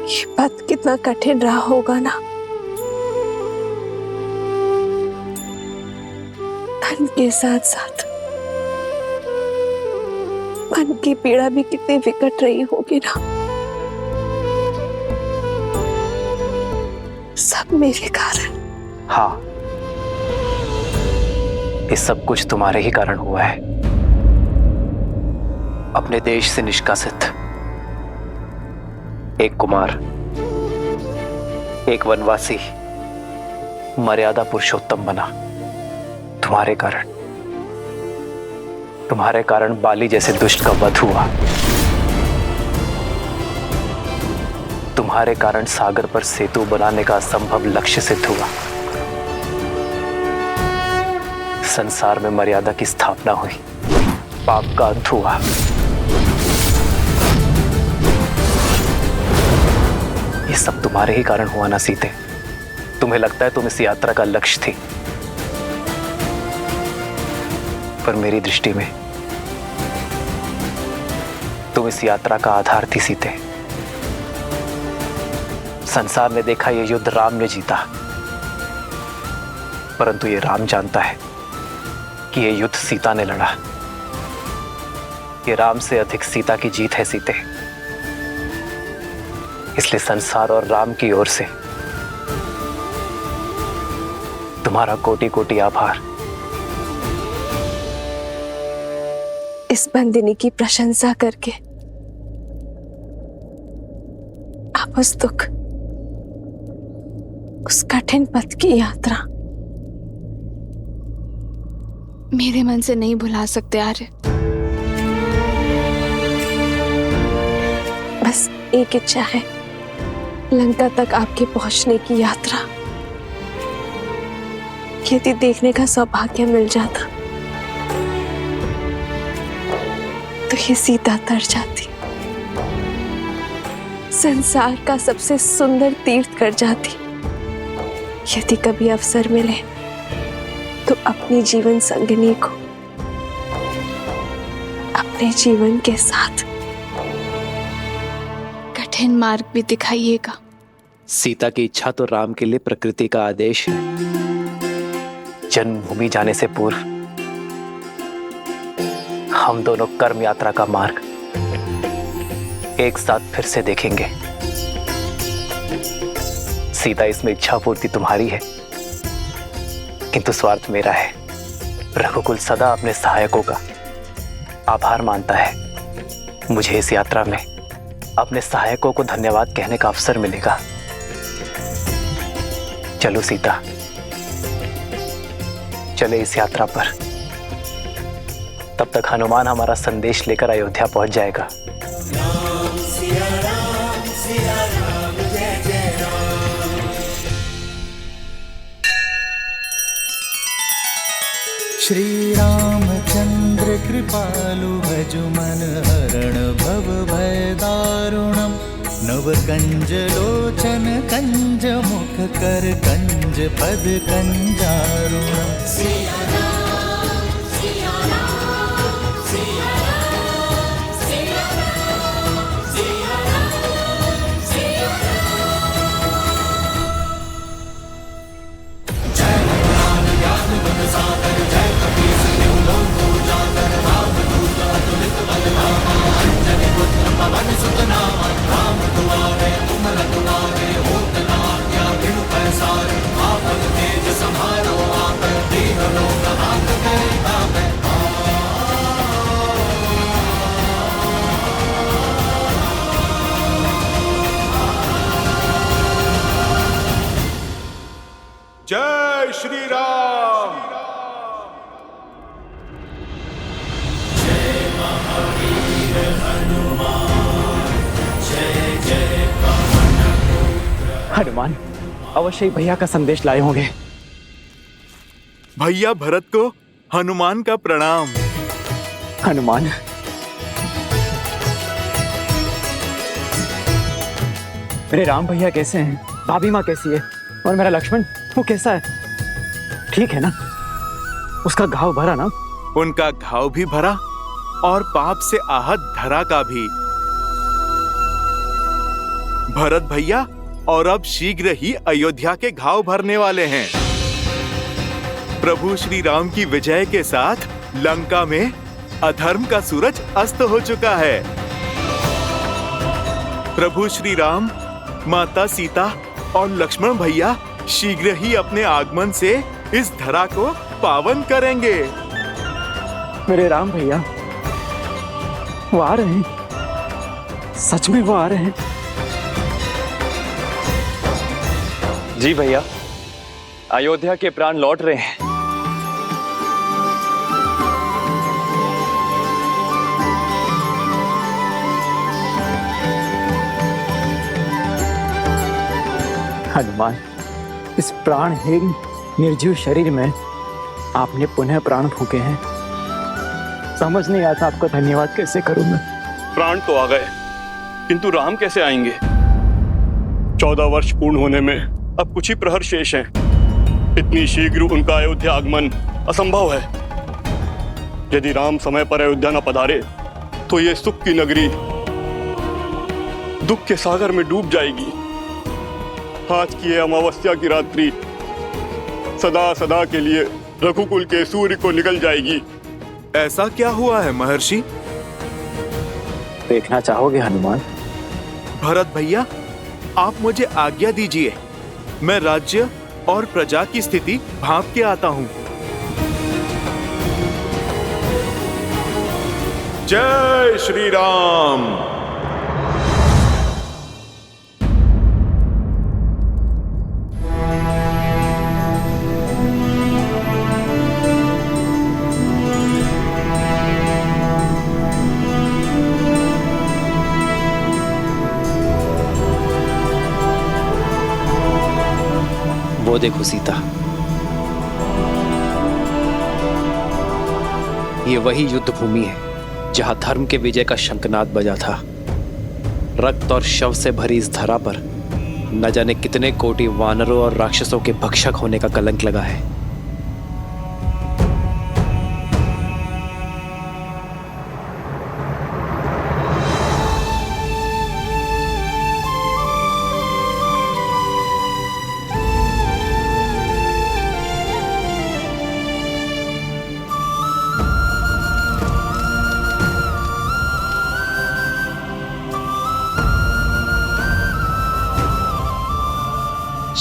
ये पथ कितना कठिन रहा होगा ना। धन के साथ साथ मन की पीड़ा भी कितनी विकट रही होगी ना। सब मेरे कारण। हाँ, ये सब कुछ तुम्हारे ही कारण हुआ है। अपने देश से निष्कासित एक कुमार, एक वनवासी मर्यादा पुरुषोत्तम बना तुम्हारे कारण। तुम्हारे कारण बाली जैसे दुष्ट का वध हुआ। तुम्हारे कारण सागर पर सेतु बनाने का असंभव लक्ष्य सिद्ध हुआ। संसार में मर्यादा की स्थापना हुई, पाप का अंत हुआ। ये सब तुम्हारे ही कारण हुआ ना सीते। तुम्हें लगता है तुम इस यात्रा का लक्ष्य थी, पर मेरी दृष्टि में तुम इस यात्रा का आधार थी सीते। संसार ने देखा ये युद्ध राम ने जीता, परंतु ये राम जानता है कि ये युद्ध सीता ने लड़ा। ये राम से अधिक सीता की जीत है सीते। इसलिए संसार और राम की ओर से तुम्हारा कोटि कोटि आभार। इस बंदिनी की प्रशंसा करके आप उस दुख, उस कठिन पथ की यात्रा मेरे मन से नहीं भुला सकते आर्य। बस एक इच्छा है, लंका तक आपके पहुंचने की यात्रा यदि देखने का सौभाग्य मिल जाता तो ये सीता तर जाती, संसार का सबसे सुंदर तीर्थ कर जाती। यदि कभी अवसर मिले तो अपनी जीवन संगिनी को अपने जीवन के साथ कठिन मार्ग भी दिखाइएगा। सीता की इच्छा तो राम के लिए प्रकृति का आदेश है। जन्मभूमि जाने से पूर्व हम दोनों कर्म यात्रा का मार्ग एक साथ फिर से देखेंगे। सीता, इसमें इच्छा पूर्ति तुम्हारी है, किंतु स्वार्थ मेरा है। रघुकुल सदा अपने सहायकों का आभार मानता है। मुझे इस यात्रा में अपने सहायकों को धन्यवाद कहने का अवसर मिलेगा। चलो सीता, चले इस यात्रा पर। तब तक हनुमान हमारा संदेश लेकर अयोध्या पहुंच जाएगा। श्री रामचंद्र कृपालु भजु मन हरण भव भय दारुणम। नव कंज लोचन कंज मुख कर कंज पद कंजारुणम। आप तेज समारो आप दीन लोक हनुमान अवश्य ही भैया का संदेश लाए होंगे। भैया भरत को हनुमान का प्रणाम। हनुमान, मेरे राम भैया कैसे हैं? भाभी माँ कैसी है? और मेरा लक्ष्मण वो कैसा है? ठीक है ना? उसका घाव भरा ना? उनका घाव भी भरा और पाप से आहत धरा का भी। भरत भैया और अब शीघ्र ही अयोध्या के घाव भरने वाले हैं। प्रभु श्री राम की विजय के साथ लंका में अधर्म का सूरज अस्त हो चुका है। प्रभु श्री राम, माता सीता और लक्ष्मण भैया शीघ्र ही अपने आगमन से इस धरा को पावन करेंगे। मेरे राम भैया वो आ रहे हैं, सच में वो आ रहे हैं। जी भैया, अयोध्या के प्राण लौट रहे हैं। हनुमान, इस प्राणहीन निर्जीव शरीर में आपने पुनः प्राण फूके हैं। समझ नहीं आता आपका धन्यवाद कैसे करूं मैं। प्राण तो आ गए, किंतु राम कैसे आएंगे? 14 वर्ष पूर्ण होने में अब कुछ ही प्रहर शेष हैं। इतनी शीघ्र उनका अयोध्या आगमन असंभव है। यदि राम समय पर अयोध्या न पधारे तो ये सुख की नगरी दुख के सागर में डूब जाएगी। आज की अमावस्या की रात्रि सदा सदा के लिए रघुकुल के सूर्य को निकल जाएगी। ऐसा क्या हुआ है महर्षि? देखना चाहोगे हनुमान? भरत भैया, आप मुझे आज्ञा दीजिए, मैं राज्य और प्रजा की स्थिति भांप के आता हूँ। जय श्री राम। वो देखो सीता, ये वही युद्ध भूमि है जहां धर्म के विजय का शंखनाद बजा था। रक्त और शव से भरी इस धरा पर न जाने कितने कोटि वानरों और राक्षसों के भक्षक होने का कलंक लगा है।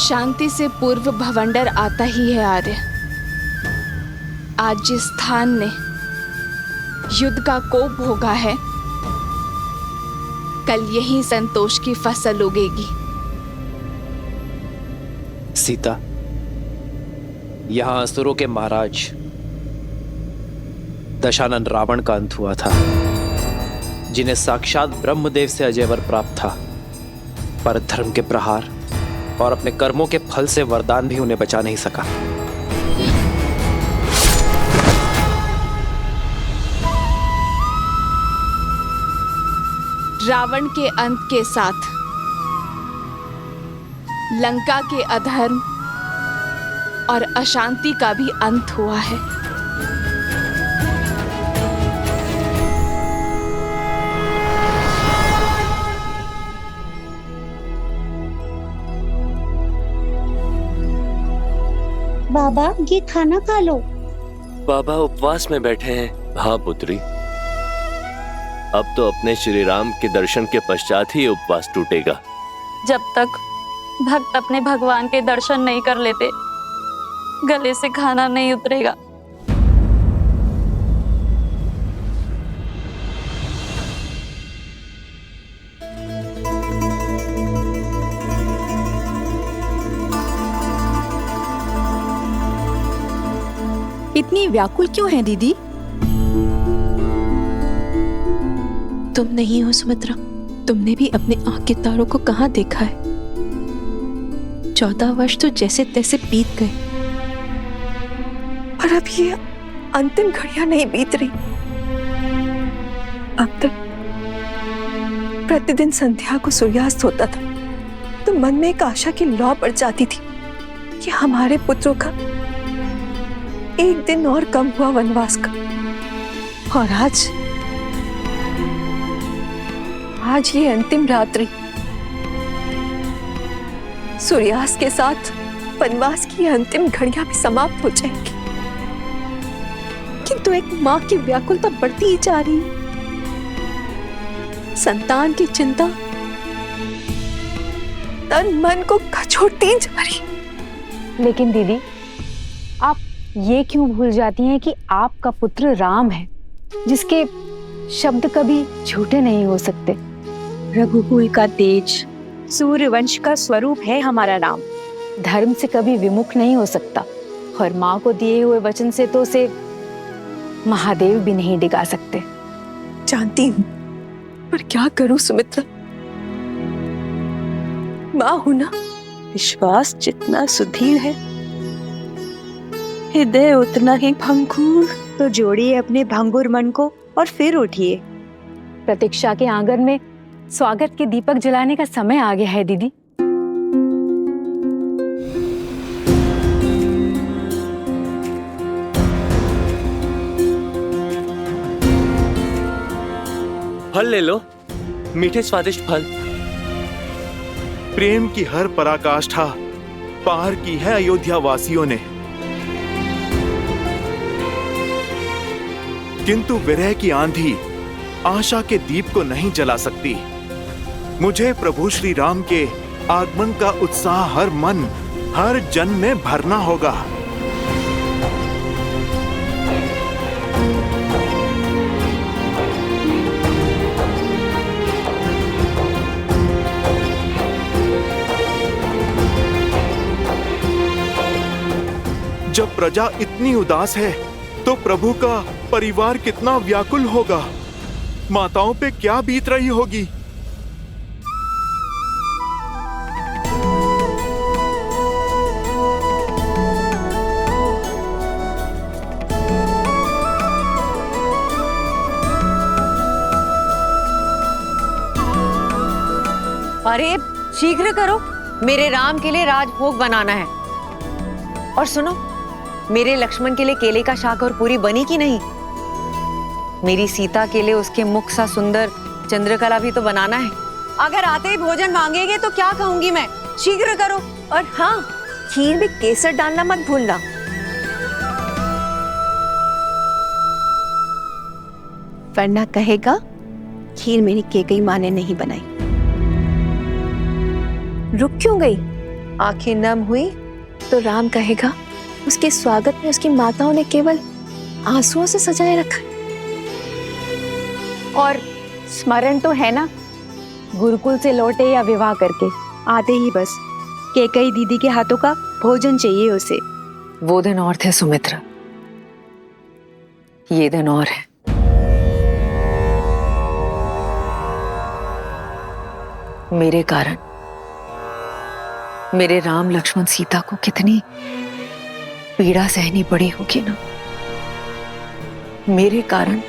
शांति से पूर्व भवंडर आता ही है आर्य। आज जिस स्थान ने युद्ध का कोप भोगा है, कल यही संतोष की फसल उगेगी। सीता, यहां असुरों के महाराज दशानन रावण का अंत हुआ था, जिन्हें साक्षात ब्रह्मदेव से अजय वर प्राप्त था, पर धर्म के प्रहार और अपने कर्मों के फल से वरदान भी उन्हें बचा नहीं सका। रावण के अंत के साथ लंका के अधर्म और अशांति का भी अंत हुआ है। बाबा, ये खाना खा लो। बाबा उपवास में बैठे हैं। हाँ पुत्री, अब तो अपने श्री राम के दर्शन के पश्चात ही उपवास टूटेगा। जब तक भक्त अपने भगवान के दर्शन नहीं कर लेते, गले से खाना नहीं उतरेगा। इतनी व्याकुल क्यों है दीदी? तुम नहीं हो सुमित्रा, तुमने भी अपने आंख के तारों को कहाँ देखा है? 14 वर्ष तो जैसे तैसे बीत गए, पर अब ये अंतिम घड़ियां नहीं बीत रही। अब तक प्रतिदिन संध्या को सूर्यास्त होता था तो मन में एक आशा की लौ बढ़ जाती थी कि हमारे पुत्रों का एक दिन और कम हुआ वनवास का। और आज ये अंतिम रात्रि, सूर्यास्त के साथ वनवास की अंतिम घड़ियां भी समाप्त हो जाएंगी, किंतु एक मां की व्याकुलता बढ़ती ही जा रही है। संतान की चिंता तन मन को कचोटती जा रही। लेकिन दीदी, आप ये क्यों भूल जाती हैं कि आपका पुत्र राम है, जिसके शब्द कभी झूठे नहीं हो सकते। रघुकुल का तेज, सूर्यवंश का स्वरूप है हमारा राम। धर्म से कभी विमुख नहीं हो सकता, और माँ को दिए हुए वचन से तो उसे महादेव भी नहीं डिगा सकते। जानती हूँ, पर क्या करूं सुमित्रा, माँ हूं ना। विश्वास जितना सुदृढ़ है, हृदय उतना ही भंगुर। तो जोड़िए अपने भंगुर मन को और फिर उठिए। प्रतीक्षा के आंगन में स्वागत के दीपक जलाने का समय आ गया है दीदी। फल ले लो, मीठे स्वादिष्ट फल। प्रेम की हर पराकाष्ठा पार की है अयोध्या वासियों ने, किंतु विरह की आंधी आशा के दीप को नहीं जला सकती। मुझे प्रभु श्री राम के आगमन का उत्साह हर मन, हर जन में भरना होगा। जब प्रजा इतनी उदास है तो प्रभु का परिवार कितना व्याकुल होगा, माताओं पे क्या बीत रही होगी। अरे शीघ्र करो, मेरे राम के लिए राजभोग बनाना है। और सुनो, मेरे लक्ष्मण के लिए केले का शाक और पूरी बनी कि नहीं? मेरी सीता के लिए उसके मुख सा सुंदर चंद्रकला भी तो बनाना है। अगर आते ही भोजन मांगेंगे तो क्या कहूंगी मैं? शीघ्र करो। और हाँ, खीर में केसर डालना मत भूलना। वरना कहेगा खीर मेरी केकई माँ ने नहीं बनाई। रुक क्यों गई? आंखें नम हुई तो राम कहेगा उसके स्वागत में उसकी माताओं ने केवल आंसुओं से सजाए रखा। और स्मरण तो है ना, गुरुकुल से लौटे या विवाह करके आते ही बस केकई दीदी के हाथों का भोजन चाहिए उसे। वो दिन और थे सुमित्रा, ये दिन और है। मेरे कारण मेरे राम लक्ष्मण सीता को कितनी पीड़ा सहनी पड़ी होगी ना। मेरे कारण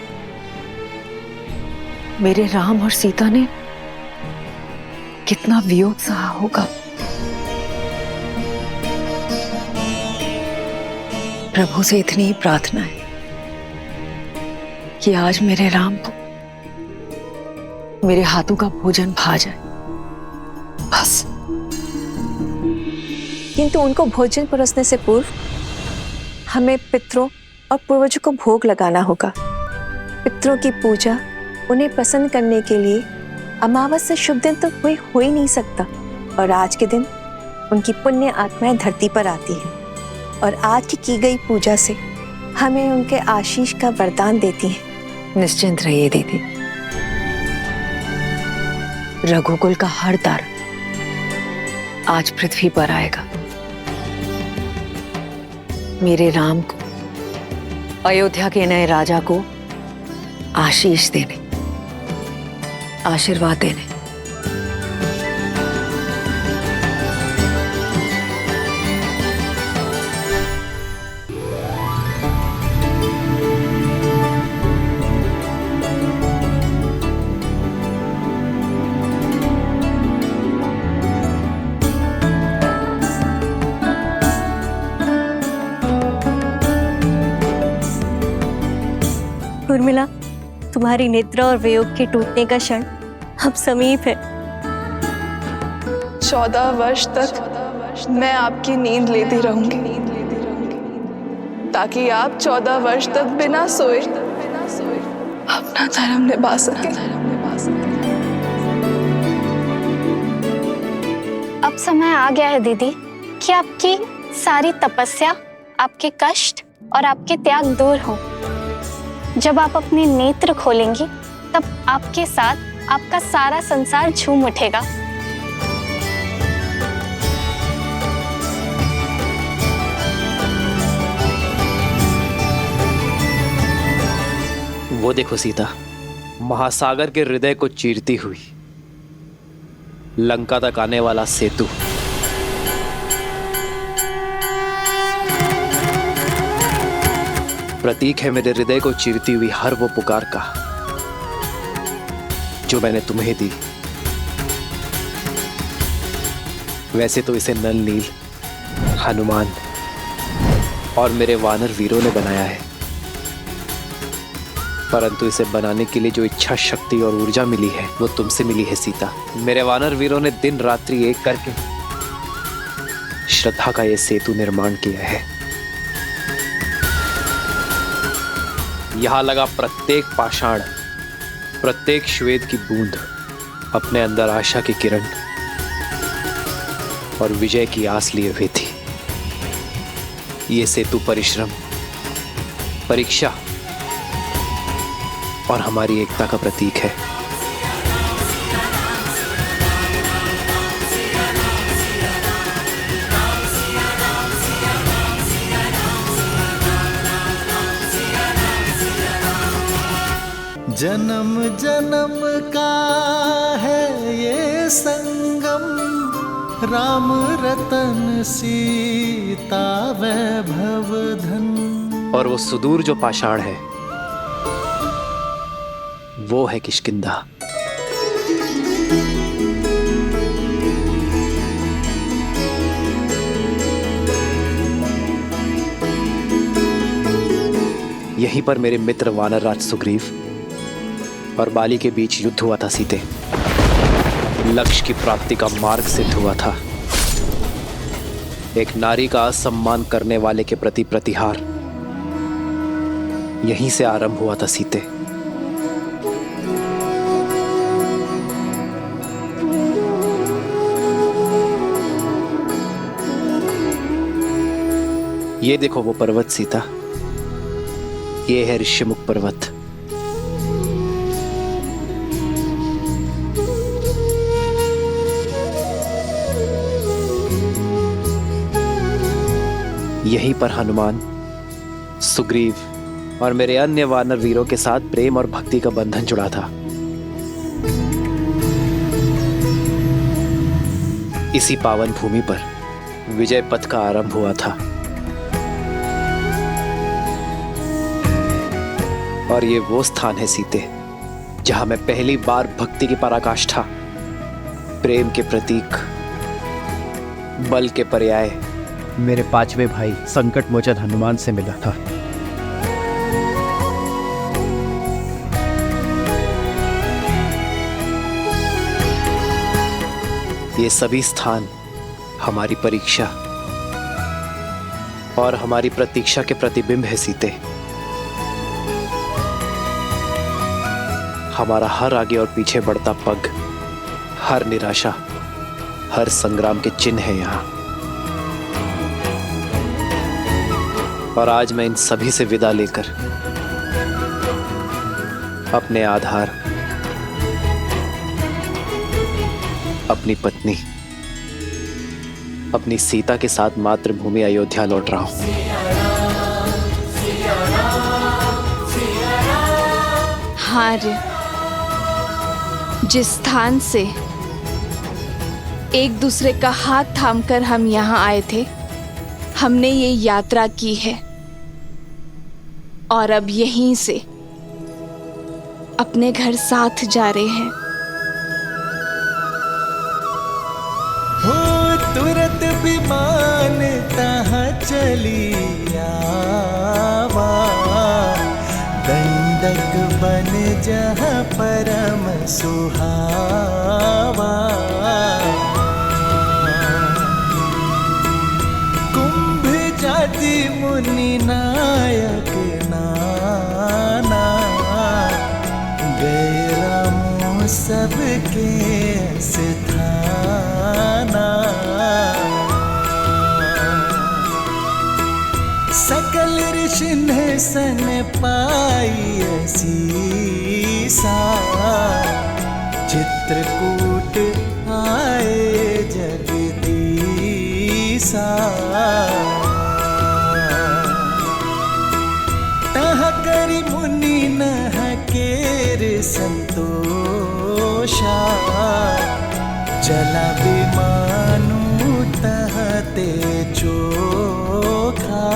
मेरे राम और सीता ने कितना वियोग सहा होगा। प्रभु से इतनी ही प्रार्थना है कि आज मेरे राम को मेरे हाथों का भोजन भा जाए, बस। किंतु उनको भोजन परोसने से पूर्व हमें पितरों और पूर्वजों को भोग लगाना होगा। पितरों की पूजा उन्हें प्रसन्न करने के लिए अमावस से शुभ दिन तो कोई हो ही नहीं सकता। और आज के दिन उनकी पुण्य आत्माएं धरती पर आती हैं और आज की गई पूजा से हमें उनके आशीष का वरदान देती हैं। निश्चिंत रहिए दीदी, रघुकुल का हर तार आज पृथ्वी पर आएगा। मेरे राम को, अयोध्या के नए राजा को आशीष देने। आशीर्वाद देने। उर्मिला, तुम्हारी नेत्र और वियोग के टूटने का क्षण अब समीप है। 14 वर्ष तक मैं आपकी नींद लेती रहूंगी, ताकि आप 14 वर्ष तक बिना सोए अपना धर्म निभा सकें। अब समय आ गया है दीदी कि आपकी सारी तपस्या, आपके कष्ट और आपके त्याग दूर हो। जब आप अपने नेत्र खोलेंगी तब आपके साथ आपका सारा संसार झूम उठेगा। वो देखो सीता, महासागर के हृदय को चीरती हुई लंका तक आने वाला सेतु। प्रतीक है मेरे हृदय को चीरती हुई हर वो पुकार का जो मैंने तुम्हें दी। वैसे तो इसे नल नील, हनुमान और मेरे वानर वीरों ने बनाया है, परंतु इसे बनाने के लिए जो इच्छा शक्ति और ऊर्जा मिली है वो तुमसे मिली है सीता। मेरे वानर वीरों ने दिन रात्रि एक करके श्रद्धा का ये सेतु निर्माण किया है। यहां लगा प्रत्येक पाषाण, प्रत्येक श्वेत की बूंद अपने अंदर आशा की किरण और विजय की आस लिए हुए थी। ये सेतु परिश्रम, परीक्षा और हमारी एकता का प्रतीक है। जन्म जन्म का है ये संगम, राम रतन सीता वैभव धन। और वो सुदूर जो पाषाण है वो है किष्किंधा। यहीं पर मेरे मित्र वानर राज सुग्रीव और बाली के बीच युद्ध हुआ था सीते। लक्ष्य की प्राप्ति का मार्ग सिद्ध हुआ था। एक नारी का असम्मान करने वाले के प्रति प्रतिहार यहीं से आरंभ हुआ था सीते। ये देखो वो पर्वत सीता, ये है ऋषिमुख पर्वत। यहीं पर हनुमान, सुग्रीव और मेरे अन्य वानर वीरों के साथ प्रेम और भक्ति का बंधन जुड़ा था। इसी पावन भूमि पर विजय पथ का आरंभ हुआ था। और ये वो स्थान है सीते जहां मैं पहली बार भक्ति की पराकाष्ठा, प्रेम के प्रतीक, बल के पर्याय मेरे पांचवे भाई संकट मोचन हनुमान से मिला था। ये सभी स्थान हमारी परीक्षा और हमारी प्रतीक्षा के प्रतिबिंब है सीते। हमारा हर आगे और पीछे बढ़ता पग, हर निराशा, हर संग्राम के चिन्ह है यहाँ। और आज मैं इन सभी से विदा लेकर अपने आधार, अपनी पत्नी, अपनी सीता के साथ मातृभूमि अयोध्या लौट रहा हूं। हाँ रे, जिस स्थान से एक दूसरे का हाथ थामकर हम यहाँ आए थे, हमने ये यात्रा की है और अब यहीं से अपने घर साथ जा रहे हैं। हो तुरंत विमान तहाँ चली आवा, दंडक बन जहाँ परम सुहावा। कुंभ जाति मुनि नायक नाना, गए रामो सबके स्थाना। सकल ऋषि ने सन पाई असीसा, चित्रकूट आए जगदीसा। तह करी मुनि नह केर संतोषा, चला विमानु तह ते चोखा।